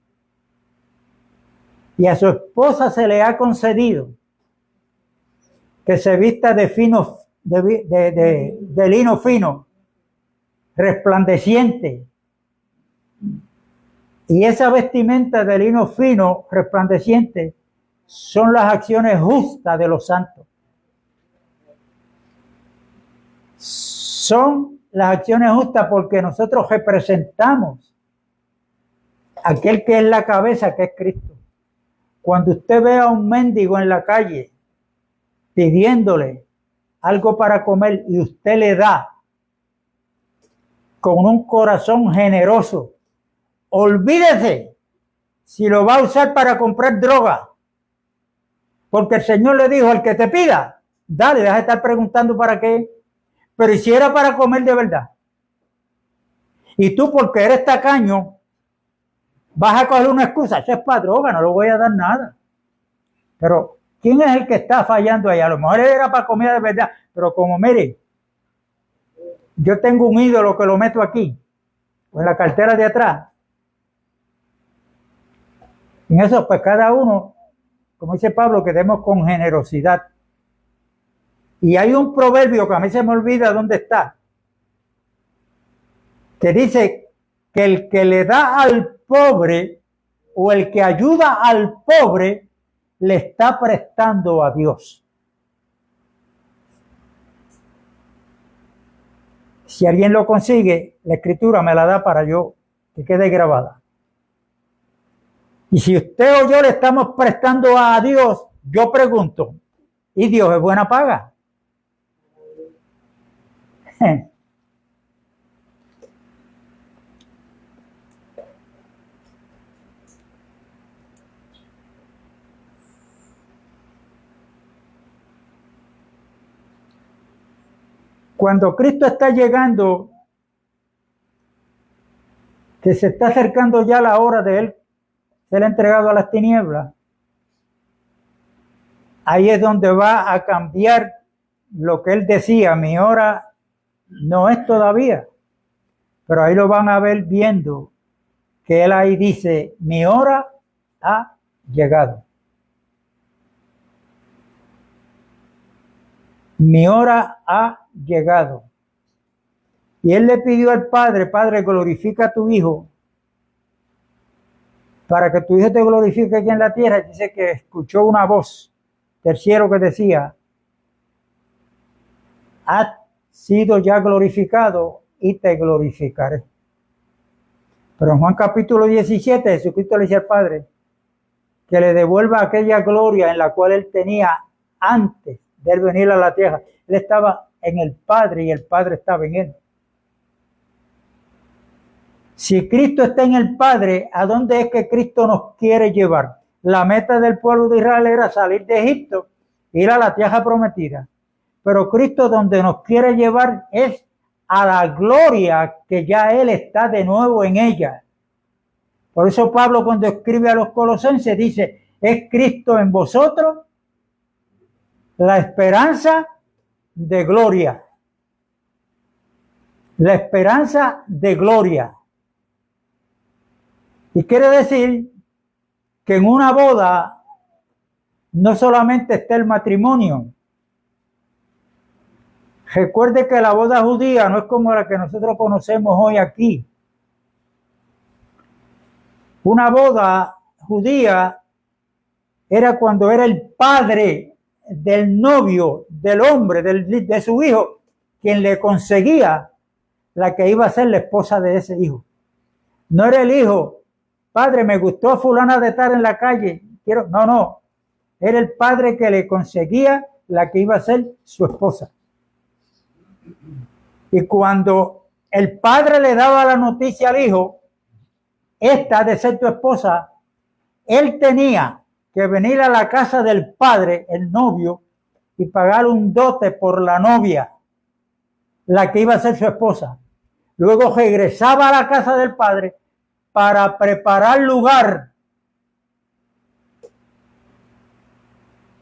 Y a su esposa se le ha concedido que se vista de lino fino, resplandeciente. Y esa vestimenta de lino fino, resplandeciente, son las acciones justas de los santos. Son las acciones justas porque nosotros representamos aquel que es la cabeza, que es Cristo. Cuando usted ve a un mendigo en la calle pidiéndole algo para comer y usted le da con un corazón generoso, olvídese si lo va a usar para comprar droga, porque el Señor le dijo: al que te pida, dale, deja de estar preguntando para qué. Pero si era para comer de verdad, y tú, porque eres tacaño, vas a coger una excusa: eso es para droga, no le voy a dar nada. Pero ¿quién es el que está fallando ahí? A lo mejor era para comida de verdad, pero como mire, yo tengo un ídolo que lo meto aquí, en la cartera de atrás. En eso, pues cada uno, como dice Pablo, que demos con generosidad. Y hay un proverbio que a mí se me olvida dónde está, que dice que el que le da al pobre o el que ayuda al pobre le está prestando a Dios. Si alguien lo consigue, la escritura me la da para yo que quede grabada. Y si usted o yo le estamos prestando a Dios, yo pregunto, ¿y Dios es buena paga? Cuando Cristo está llegando, que se está acercando ya la hora de Él ser entregado a las tinieblas, ahí es donde va a cambiar lo que Él decía: mi hora no es todavía. Pero ahí lo van a ver viendo que Él ahí dice: mi hora ha llegado. Mi hora ha llegado. Y Él le pidió al Padre: Padre, glorifica a tu Hijo, para que tu Hijo te glorifique aquí en la tierra. Dice que escuchó una voz del cielo que decía: has sido ya glorificado y te glorificaré. Pero en Juan capítulo 17, Jesucristo le dice al Padre que le devuelva aquella gloria en la cual Él tenía antes de Él venir a la tierra. Él estaba en el Padre y el Padre estaba en Él. Si Cristo está en el Padre, ¿a dónde es que Cristo nos quiere llevar? La meta del pueblo de Israel era salir de Egipto, ir a la tierra prometida. Pero Cristo donde nos quiere llevar es a la gloria que ya Él está de nuevo en ella. Por eso Pablo, cuando escribe a los Colosenses, dice: es Cristo en vosotros la esperanza de gloria. La esperanza de gloria. Y quiere decir que en una boda no solamente está el matrimonio. Recuerde que la boda judía no es como la que nosotros conocemos hoy aquí. Una boda judía era cuando era el padre del novio, del hombre, de su hijo, quien le conseguía la que iba a ser la esposa de ese hijo. No era el hijo: padre, me gustó fulana de estar en la calle, quiero. No. Era el padre que le conseguía la que iba a ser su esposa. Y cuando el padre le daba la noticia al hijo: esta ha de ser tu esposa, él tenía que venir a la casa del padre, el novio, y pagar un dote por la novia, la que iba a ser su esposa. Luego regresaba a la casa del padre para preparar lugar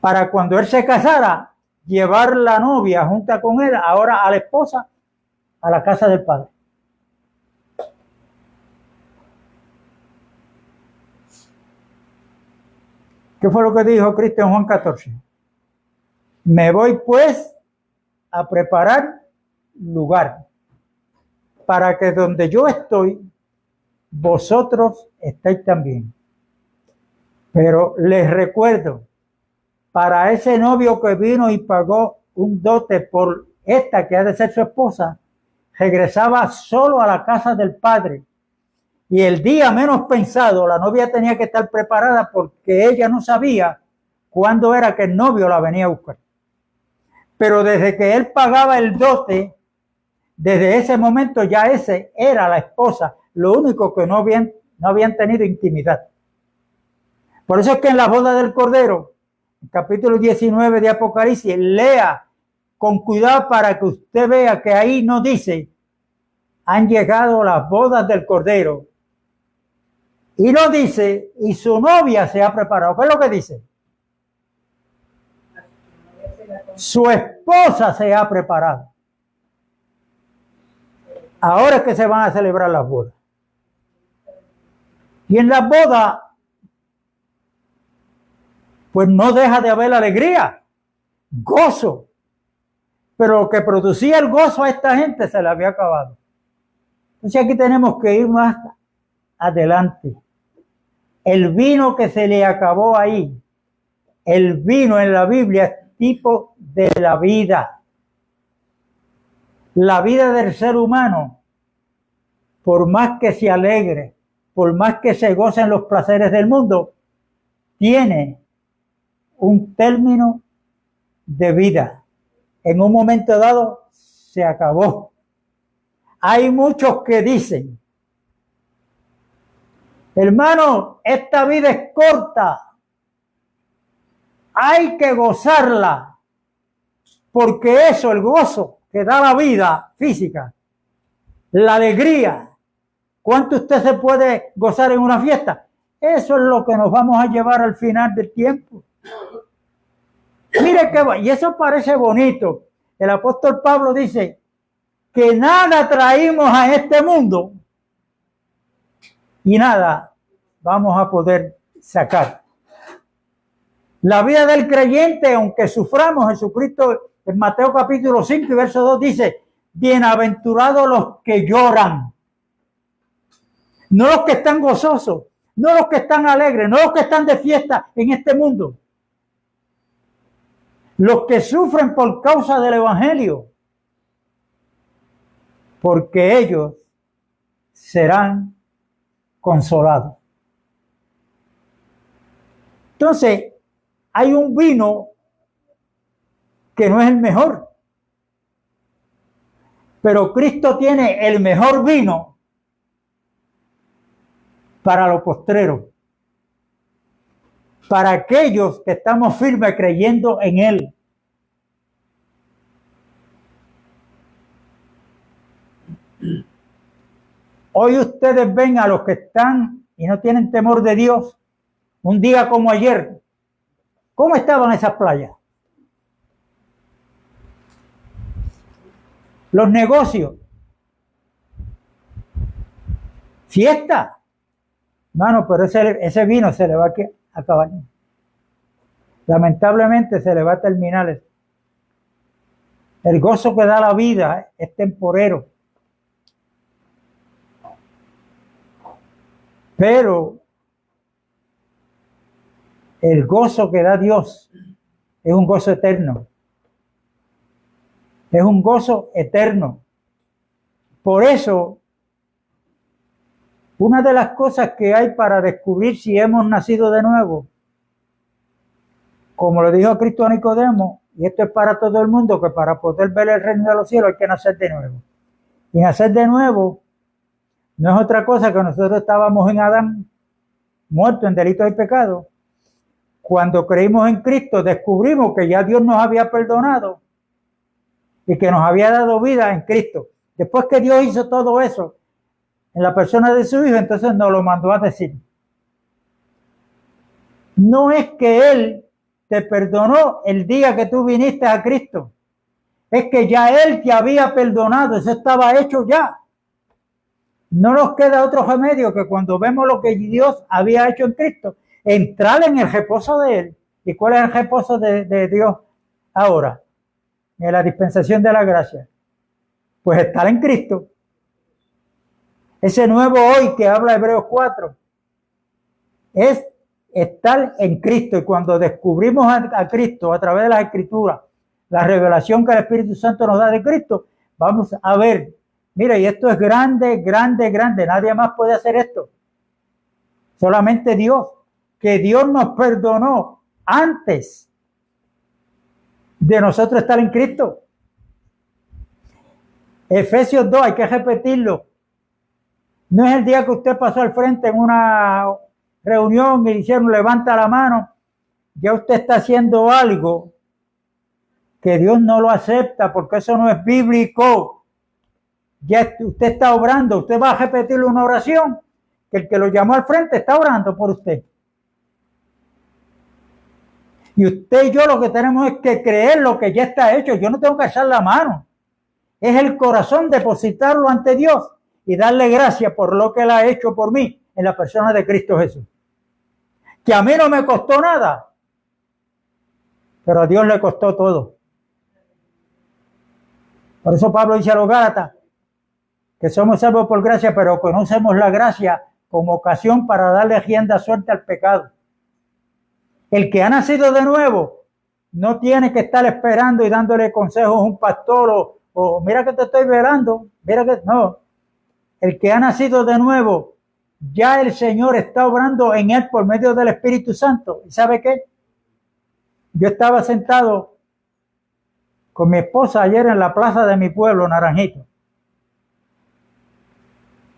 para cuando él se casara, llevar la novia junto con él, ahora a la esposa, a la casa del padre. ¿Qué fue lo que dijo Cristo en Juan 14? Me voy pues a preparar lugar, para que donde yo estoy, vosotros estéis también. Pero les recuerdo, para ese novio que vino y pagó un dote por esta que ha de ser su esposa, regresaba solo a la casa del padre. Y el día menos pensado, la novia tenía que estar preparada porque ella no sabía cuándo era que el novio la venía a buscar. Pero desde que él pagaba el dote, desde ese momento ya ese era la esposa. Lo único que no habían tenido intimidad. Por eso es que en la boda del Cordero, capítulo 19 de Apocalipsis, lea con cuidado para que usted vea que ahí no dice, han llegado las bodas del Cordero. Y no dice, y su novia se ha preparado. ¿Qué es lo que dice? Su esposa se ha preparado. Ahora es que se van a celebrar las bodas. Y en las bodas, pues no deja de haber alegría, gozo. Pero lo que producía el gozo a esta gente se le había acabado. Entonces aquí tenemos que ir más adelante. El vino que se le acabó ahí, el vino en la Biblia es tipo de la vida. La vida del ser humano, por más que se alegre, por más que se gocen los placeres del mundo, tiene un término de vida. En un momento dado se acabó. Hay muchos que dicen, hermano, esta vida es corta, hay que gozarla, porque eso, el gozo que da la vida física, la alegría, ¿cuánto usted se puede gozar en una fiesta? Eso es lo que nos vamos a llevar al final del tiempo. Mire que, y eso parece bonito. El apóstol Pablo dice que nada traímos a este mundo y nada vamos a poder sacar. La vida del creyente, aunque suframos, Jesucristo en Mateo capítulo 5 y verso 2 dice, bienaventurados los que lloran. No los que están gozosos, no los que están alegres, no los que están de fiesta en este mundo. Los que sufren por causa del evangelio, porque ellos serán consolados. Entonces, hay un vino que no es el mejor, pero Cristo tiene el mejor vino para lo postrero, para aquellos que estamos firmes creyendo en Él. Hoy ustedes ven a los que están y no tienen temor de Dios, un día como ayer, ¿cómo estaban esas playas? Los negocios, fiesta. Mano, pero ese vino se le va a acabar. Lamentablemente se le va a terminar. El gozo que da la vida es temporero. Pero el gozo que da Dios es un gozo eterno. Es un gozo eterno. Por eso, una de las cosas que hay para descubrir si hemos nacido de nuevo, como le dijo Cristo a Nicodemo, y esto es para todo el mundo, que para poder ver el reino de los cielos hay que nacer de nuevo. Y nacer de nuevo no es otra cosa que nosotros estábamos en Adán, muertos en delitos y pecados. Cuando creímos en Cristo, descubrimos que ya Dios nos había perdonado y que nos había dado vida en Cristo. Después que Dios hizo todo eso en la persona de su Hijo, entonces nos lo mandó a decir. No es que Él te perdonó el día que tú viniste a Cristo. Es que ya Él te había perdonado. Eso estaba hecho ya. No nos queda otro remedio que cuando vemos lo que Dios había hecho en Cristo, entrar en el reposo de Él. ¿Y cuál es el reposo de Dios ahora? En la dispensación de la gracia. Pues estar en Cristo. Ese nuevo hoy que habla Hebreos 4 es estar en Cristo. Y cuando descubrimos a Cristo a través de las Escrituras, la revelación que el Espíritu Santo nos da de Cristo, vamos a ver Mire, y esto es grande, grande, grande. Nadie más puede hacer esto. Solamente Dios. Que Dios nos perdonó antes de nosotros estar en Cristo. Efesios 2, hay que repetirlo. No es el día que usted pasó al frente en una reunión y dijeron levanta la mano. Ya usted está haciendo algo que Dios no lo acepta porque eso no es bíblico. Ya usted está obrando, usted va a repetirle una oración que el que lo llamó al frente está orando por usted. Y usted y yo lo que tenemos es que creer lo que ya está hecho. Yo no tengo que echar la mano. Es el corazón depositarlo ante Dios y darle gracias por lo que Él ha hecho por mí en la persona de Cristo Jesús. Que a mí no me costó nada, pero a Dios le costó todo. Por eso Pablo dice a los Gálatas que somos salvos por gracia, pero conocemos la gracia como ocasión para darle rienda suelta al pecado. El que ha nacido de nuevo no tiene que estar esperando y dándole consejos a un pastor o mira que te estoy velando, mira que no. El que ha nacido de nuevo, ya el Señor está obrando en él por medio del Espíritu Santo. ¿Y sabe qué? Yo estaba sentado con mi esposa ayer en la plaza de mi pueblo, Naranjito.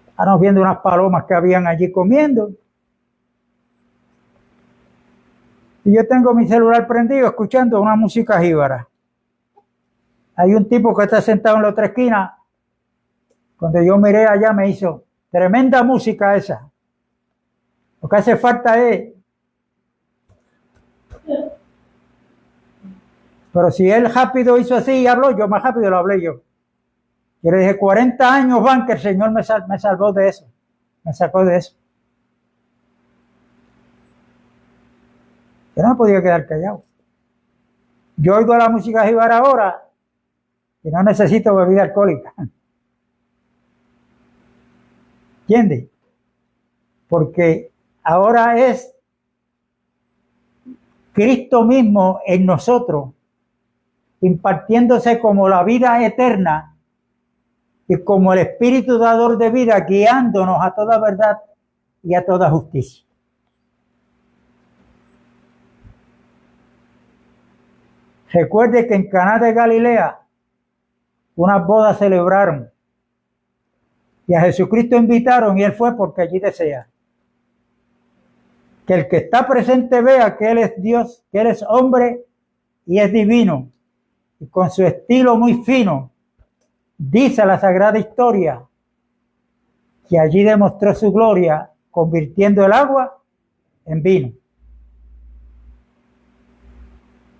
Estábamos viendo unas palomas que habían allí comiendo. Y yo tengo mi celular prendido escuchando una música jíbara. Hay un tipo que está sentado en la otra esquina. Cuando yo miré allá me hizo tremenda música esa. Lo que hace falta es... Pero si él rápido hizo así y habló, yo más rápido lo hablé yo. Yo le dije, 40 años van que el Señor me salvó de eso. Me sacó de eso. Yo no me podía quedar callado. Yo oigo la música jíbara ahora y no necesito bebida alcohólica. ¿Entiende? Porque ahora es Cristo mismo en nosotros, impartiéndose como la vida eterna y como el Espíritu dador de vida, guiándonos a toda verdad y a toda justicia. Recuerde que en Caná de Galilea unas bodas celebraron y a Jesucristo invitaron y Él fue porque allí desea. Que el que está presente vea que Él es Dios, que Él es hombre y es divino. Y con su estilo muy fino, dice la Sagrada Historia, que allí demostró su gloria convirtiendo el agua en vino.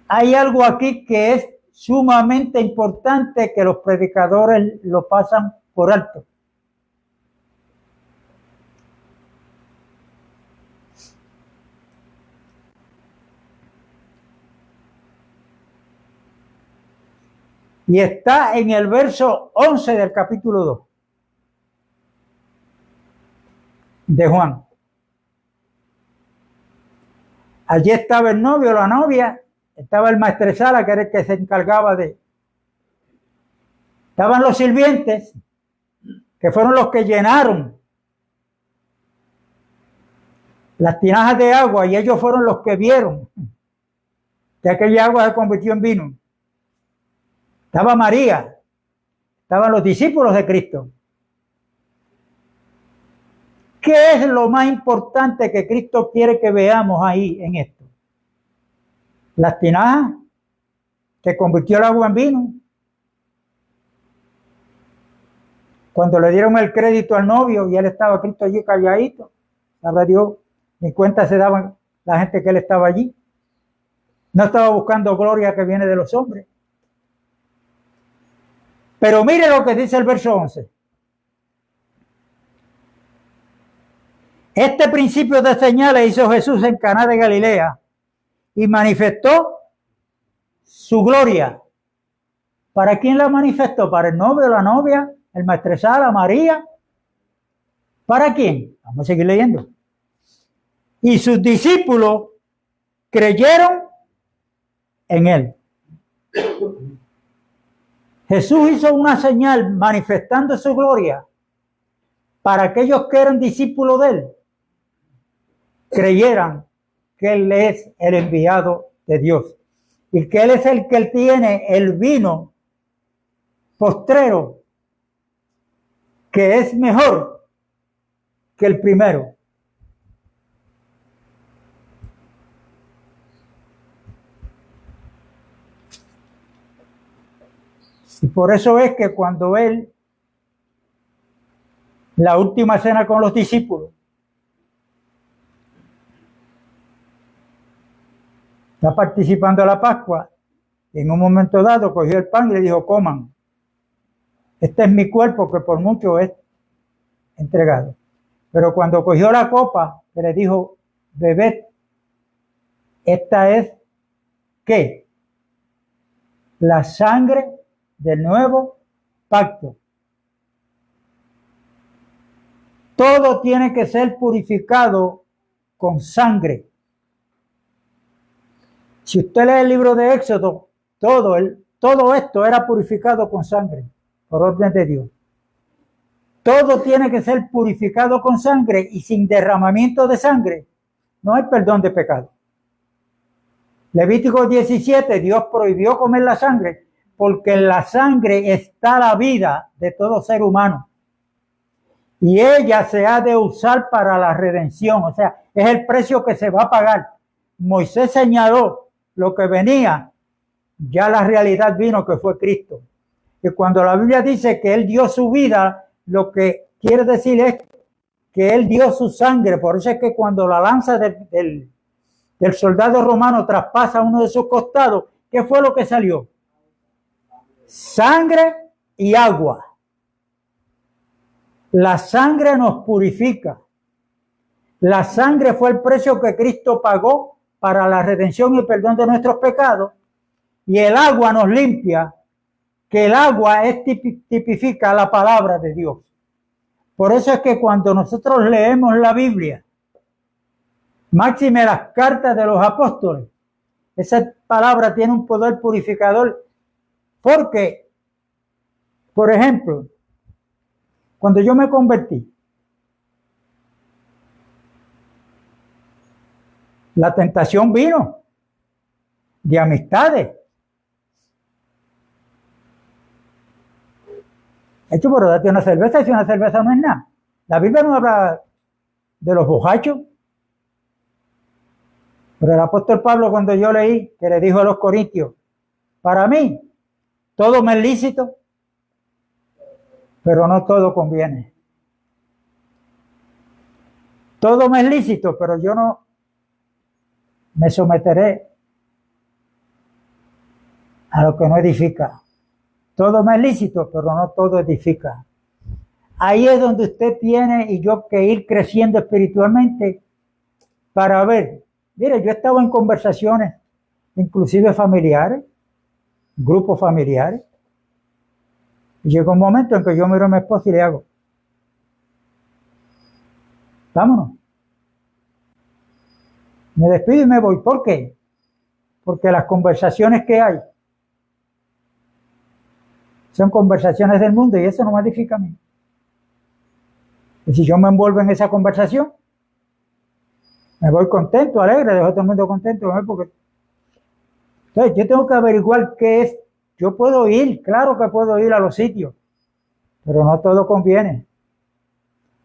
Hay algo aquí que es sumamente importante que los predicadores lo pasan por alto. Y está en el verso 11 del capítulo 2 de Juan. Allí estaba el novio, la novia, estaba el maestresala, que era el que se encargaba de... Estaban los sirvientes, que fueron los que llenaron las tinajas de agua, y ellos fueron los que vieron que aquella agua se convirtió en vino. Estaba María, estaban los discípulos de Cristo. ¿Qué es lo más importante que Cristo quiere que veamos ahí en esto? Las tinajas que convirtió el agua en vino. Cuando le dieron el crédito al novio y él estaba Cristo allí calladito, sabrá Dios, ni cuenta se daban la gente que él estaba allí. No estaba buscando gloria que viene de los hombres. Pero mire lo que dice el verso 11. Este principio de señales hizo Jesús en Caná de Galilea y manifestó su gloria. ¿Para quién la manifestó? ¿Para el novio, la novia, el maestresala, María? ¿Para quién? Vamos a seguir leyendo. Y sus discípulos creyeron en él. Jesús hizo una señal manifestando su gloria para aquellos que eran discípulos de él, creyeran que él es el enviado de Dios y que él es el que tiene el vino postrero que es mejor que el primero. Y por eso es que cuando él, la última cena con los discípulos, está participando de la Pascua, y en un momento dado cogió el pan y le dijo, coman, este es mi cuerpo que por mucho es entregado. Pero cuando cogió la copa, le dijo, bebed, esta es, ¿qué? La sangre del nuevo pacto. Todo tiene que ser purificado con sangre. Si usted lee el libro de Éxodo, todo esto era purificado con sangre, por orden de Dios. Todo tiene que ser purificado con sangre y sin derramamiento de sangre no hay perdón de pecado. Levítico 17, Dios prohibió comer la sangre porque en la sangre está la vida de todo ser humano. Y ella se ha de usar para la redención, o sea, es el precio que se va a pagar. Moisés señaló lo que venía, ya la realidad vino que fue Cristo. Y cuando la Biblia dice que Él dio su vida, lo que quiere decir es que Él dio su sangre. Por eso es que cuando la lanza del soldado romano traspasa uno de sus costados, ¿qué fue lo que salió? Sangre y agua. La sangre nos purifica. La sangre fue el precio que Cristo pagó para la redención y el perdón de nuestros pecados. Y el agua nos limpia, que el agua tipifica la palabra de Dios. Por eso es que cuando nosotros leemos la Biblia, máxime las cartas de los apóstoles, esa palabra tiene un poder purificador. Porque, por ejemplo, cuando yo me convertí, la tentación vino de amistades. Hecho, pero date una cerveza, si una cerveza no es nada. La Biblia no habla de los borrachos. Pero el apóstol Pablo, cuando yo leí, que le dijo a los corintios, para mí, todo me es lícito, pero no todo conviene. Todo me es lícito, pero yo no me someteré a lo que no edifica. Todo me es lícito, pero no todo edifica. Ahí es donde usted tiene y yo que ir creciendo espiritualmente para ver. Mire, yo he estado en conversaciones, inclusive familiares, grupos familiares, y llega un momento en que yo miro a mi esposa y le hago, vámonos. Me despido y me voy. ¿Por qué? Porque las conversaciones que hay son conversaciones del mundo y eso no me edifica a mí. Y si yo me envuelvo en esa conversación, me voy contento, alegre, dejo a todo el mundo contento, ¿no? Porque entonces yo tengo que averiguar qué es. Yo puedo ir, claro que puedo ir a los sitios, pero no todo conviene,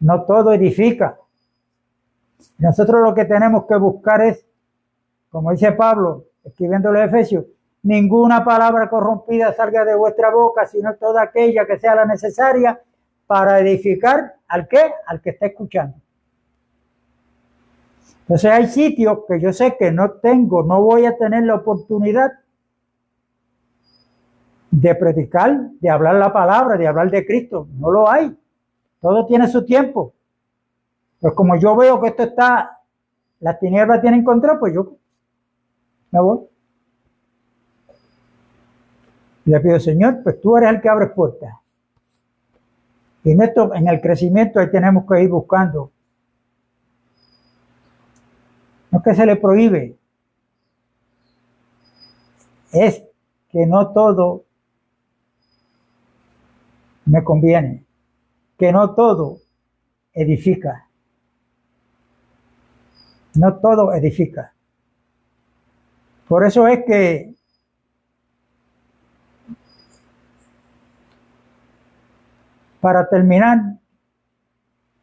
no todo edifica. Nosotros lo que tenemos que buscar es, como dice Pablo, escribiéndole a Efesios, ninguna palabra corrompida salga de vuestra boca, sino toda aquella que sea la necesaria para edificar ¿al qué? Al que está escuchando. Entonces hay sitios que yo sé que no voy a tener la oportunidad de predicar, de hablar la palabra, de hablar de Cristo. No lo hay. Todo tiene su tiempo. Pues como yo veo que esto está, las tinieblas tienen control, pues yo me voy. Y le pido, Señor, pues tú eres el que abre puertas. Y en el crecimiento ahí tenemos que ir buscando. No es que se le prohíbe, es que no todo me conviene, que no todo edifica. No todo edifica. Por eso es que para terminar,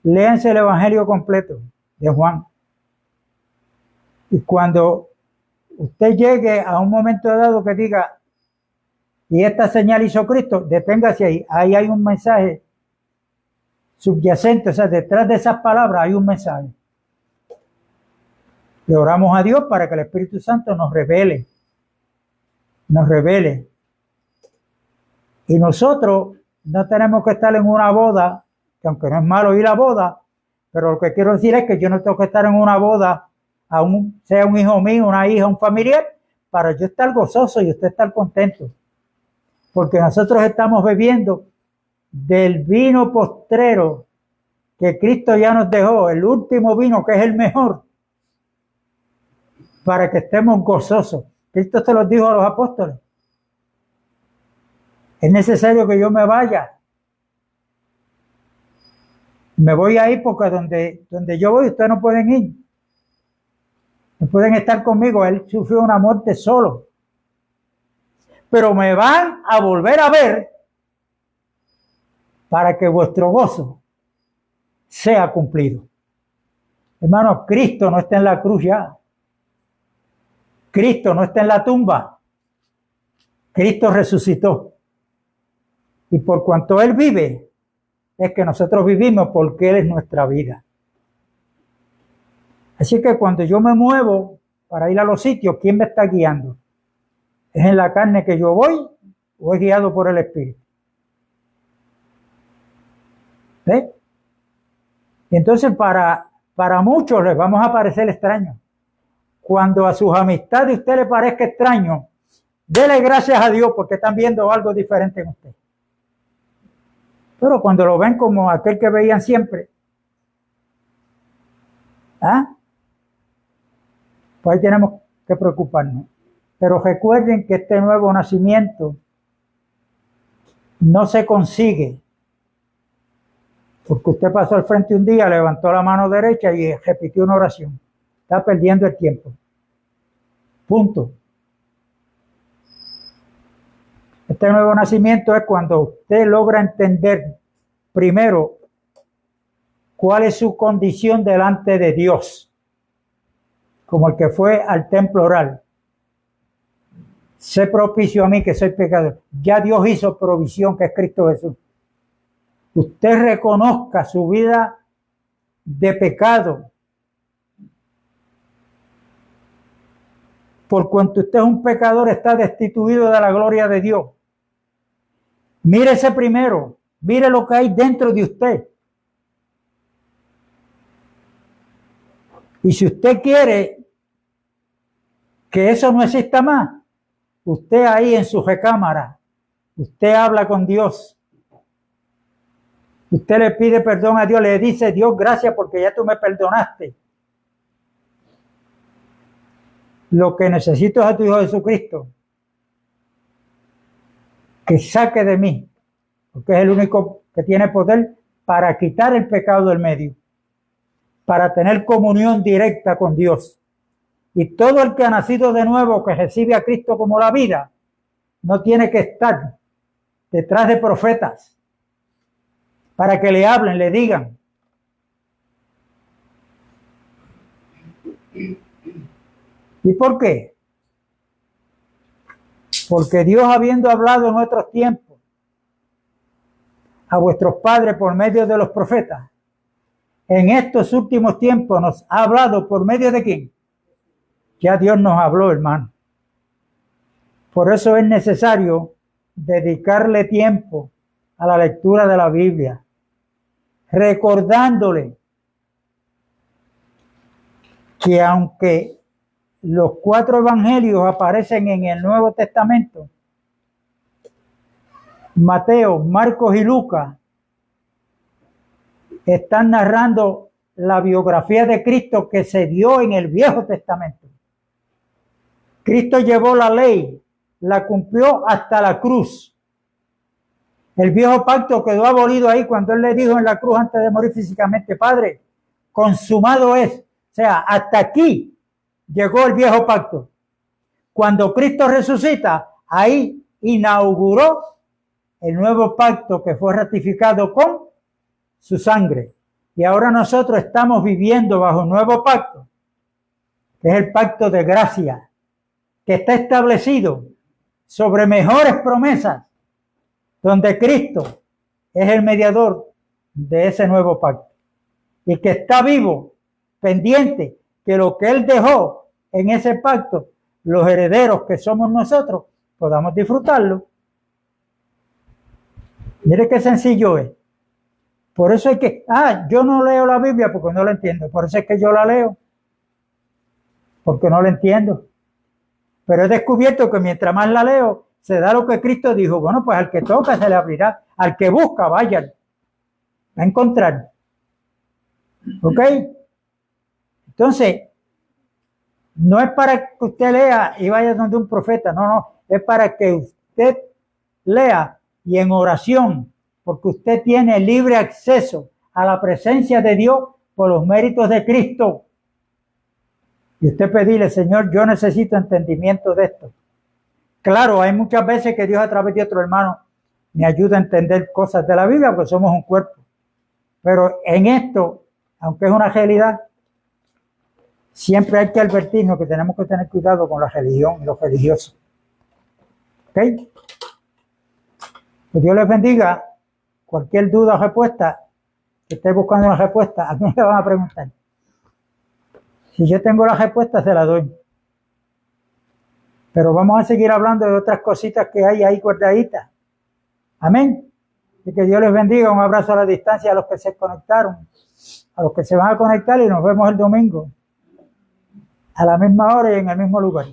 léanse el Evangelio completo de Juan. Y cuando usted llegue a un momento dado que diga, y esta señal hizo Cristo, deténgase ahí. Ahí hay un mensaje subyacente, o sea, detrás de esas palabras hay un mensaje. Le oramos a Dios para que el Espíritu Santo nos revele. Y nosotros no tenemos que estar en una boda, que aunque no es malo ir a boda, pero lo que quiero decir es que yo no tengo que estar en una boda, sea un hijo mío, una hija, un familiar, para yo estar gozoso y usted estar contento. Porque nosotros estamos bebiendo del vino postrero que Cristo ya nos dejó, el último vino que es el mejor, para que estemos gozosos. Cristo se los dijo a los apóstoles. Es necesario que yo me vaya. Me voy a ir porque donde yo voy ustedes no pueden ir. No pueden estar conmigo. Él sufrió una muerte solo. Pero me van a volver a ver para que vuestro gozo sea cumplido. Hermanos, Cristo no está en la cruz ya. Cristo no está en la tumba. Cristo resucitó. Y por cuanto Él vive, es que nosotros vivimos porque Él es nuestra vida. Así que cuando yo me muevo para ir a los sitios, ¿quién me está guiando? ¿Es en la carne que yo voy o es guiado por el Espíritu? ¿Ves? Y entonces para muchos les vamos a parecer extraño. Cuando a sus amistades usted le parezca extraño, dele gracias a Dios porque están viendo algo diferente en usted. Pero cuando lo ven como aquel que veían siempre, pues ahí tenemos que preocuparnos. Pero recuerden que este nuevo nacimiento no se consigue porque usted pasó al frente un día, levantó la mano derecha y repitió una oración. Está perdiendo el tiempo. Punto. Este nuevo nacimiento es cuando usted logra entender primero cuál es su condición delante de Dios, como el que fue al templo oral. Sé propicio a mí que soy pecador. Ya Dios hizo provisión, que es Cristo Jesús. Usted reconozca su vida de pecado. Por cuanto usted es un pecador, está destituido de la gloria de Dios. Mírese primero, mire lo que hay dentro de usted. Y si usted quiere que eso no exista más, usted ahí en su recámara, usted habla con Dios. Usted le pide perdón a Dios, le dice, Dios, gracias porque ya tú me perdonaste. Lo que necesito es a tu Hijo Jesucristo, que saque de mí, porque es el único que tiene poder para quitar el pecado del medio, para tener comunión directa con Dios. Y todo el que ha nacido de nuevo, que recibe a Cristo como la vida, no tiene que estar detrás de profetas para que le hablen, le digan. ¿Y por qué? Porque Dios, habiendo hablado en otros tiempos a vuestros padres por medio de los profetas, en estos últimos tiempos nos ha hablado por medio de ¿quién? Ya Dios nos habló, hermano. Por eso es necesario dedicarle tiempo a la lectura de la Biblia, recordándole que aunque los 4 evangelios aparecen en el Nuevo Testamento, Mateo, Marcos y Lucas están narrando la biografía de Cristo que se dio en el Viejo Testamento. Cristo llevó la ley, la cumplió hasta la cruz. El viejo pacto quedó abolido ahí cuando Él le dijo en la cruz antes de morir físicamente, Padre, consumado es. O sea, hasta aquí llegó el viejo pacto. Cuando Cristo resucita, ahí inauguró el nuevo pacto que fue ratificado con su sangre. Y ahora nosotros estamos viviendo bajo un nuevo pacto, que es el pacto de gracia, que está establecido sobre mejores promesas, donde Cristo es el mediador de ese nuevo pacto y que está vivo, pendiente, que lo que Él dejó en ese pacto, los herederos que somos nosotros, podamos disfrutarlo. Mire qué sencillo es. Por eso es que, yo no leo la Biblia porque no la entiendo. Por eso es que yo la leo, porque no la entiendo. Pero he descubierto que mientras más la leo, se da lo que Cristo dijo. Bueno, pues al que toca se le abrirá. Al que busca, vaya. Va a encontrar. ¿Ok? Entonces, no es para que usted lea y vaya donde un profeta. No. Es para que usted lea y en oración, porque usted tiene libre acceso a la presencia de Dios por los méritos de Cristo. Y usted pedirle, Señor, yo necesito entendimiento de esto. Claro, hay muchas veces que Dios a través de otro hermano me ayuda a entender cosas de la Biblia, porque somos un cuerpo. Pero en esto, aunque es una realidad, siempre hay que advertirnos que tenemos que tener cuidado con la religión y los religiosos. ¿Ok? Que Dios les bendiga. Cualquier duda o respuesta, que esté buscando una respuesta, ¿a quién le van a preguntar? Si yo tengo la respuesta, se la doy. Pero vamos a seguir hablando de otras cositas que hay ahí guardaditas. Amén. Y que Dios les bendiga. Un abrazo a la distancia a los que se conectaron, a los que se van a conectar, y nos vemos el domingo a la misma hora y en el mismo lugar.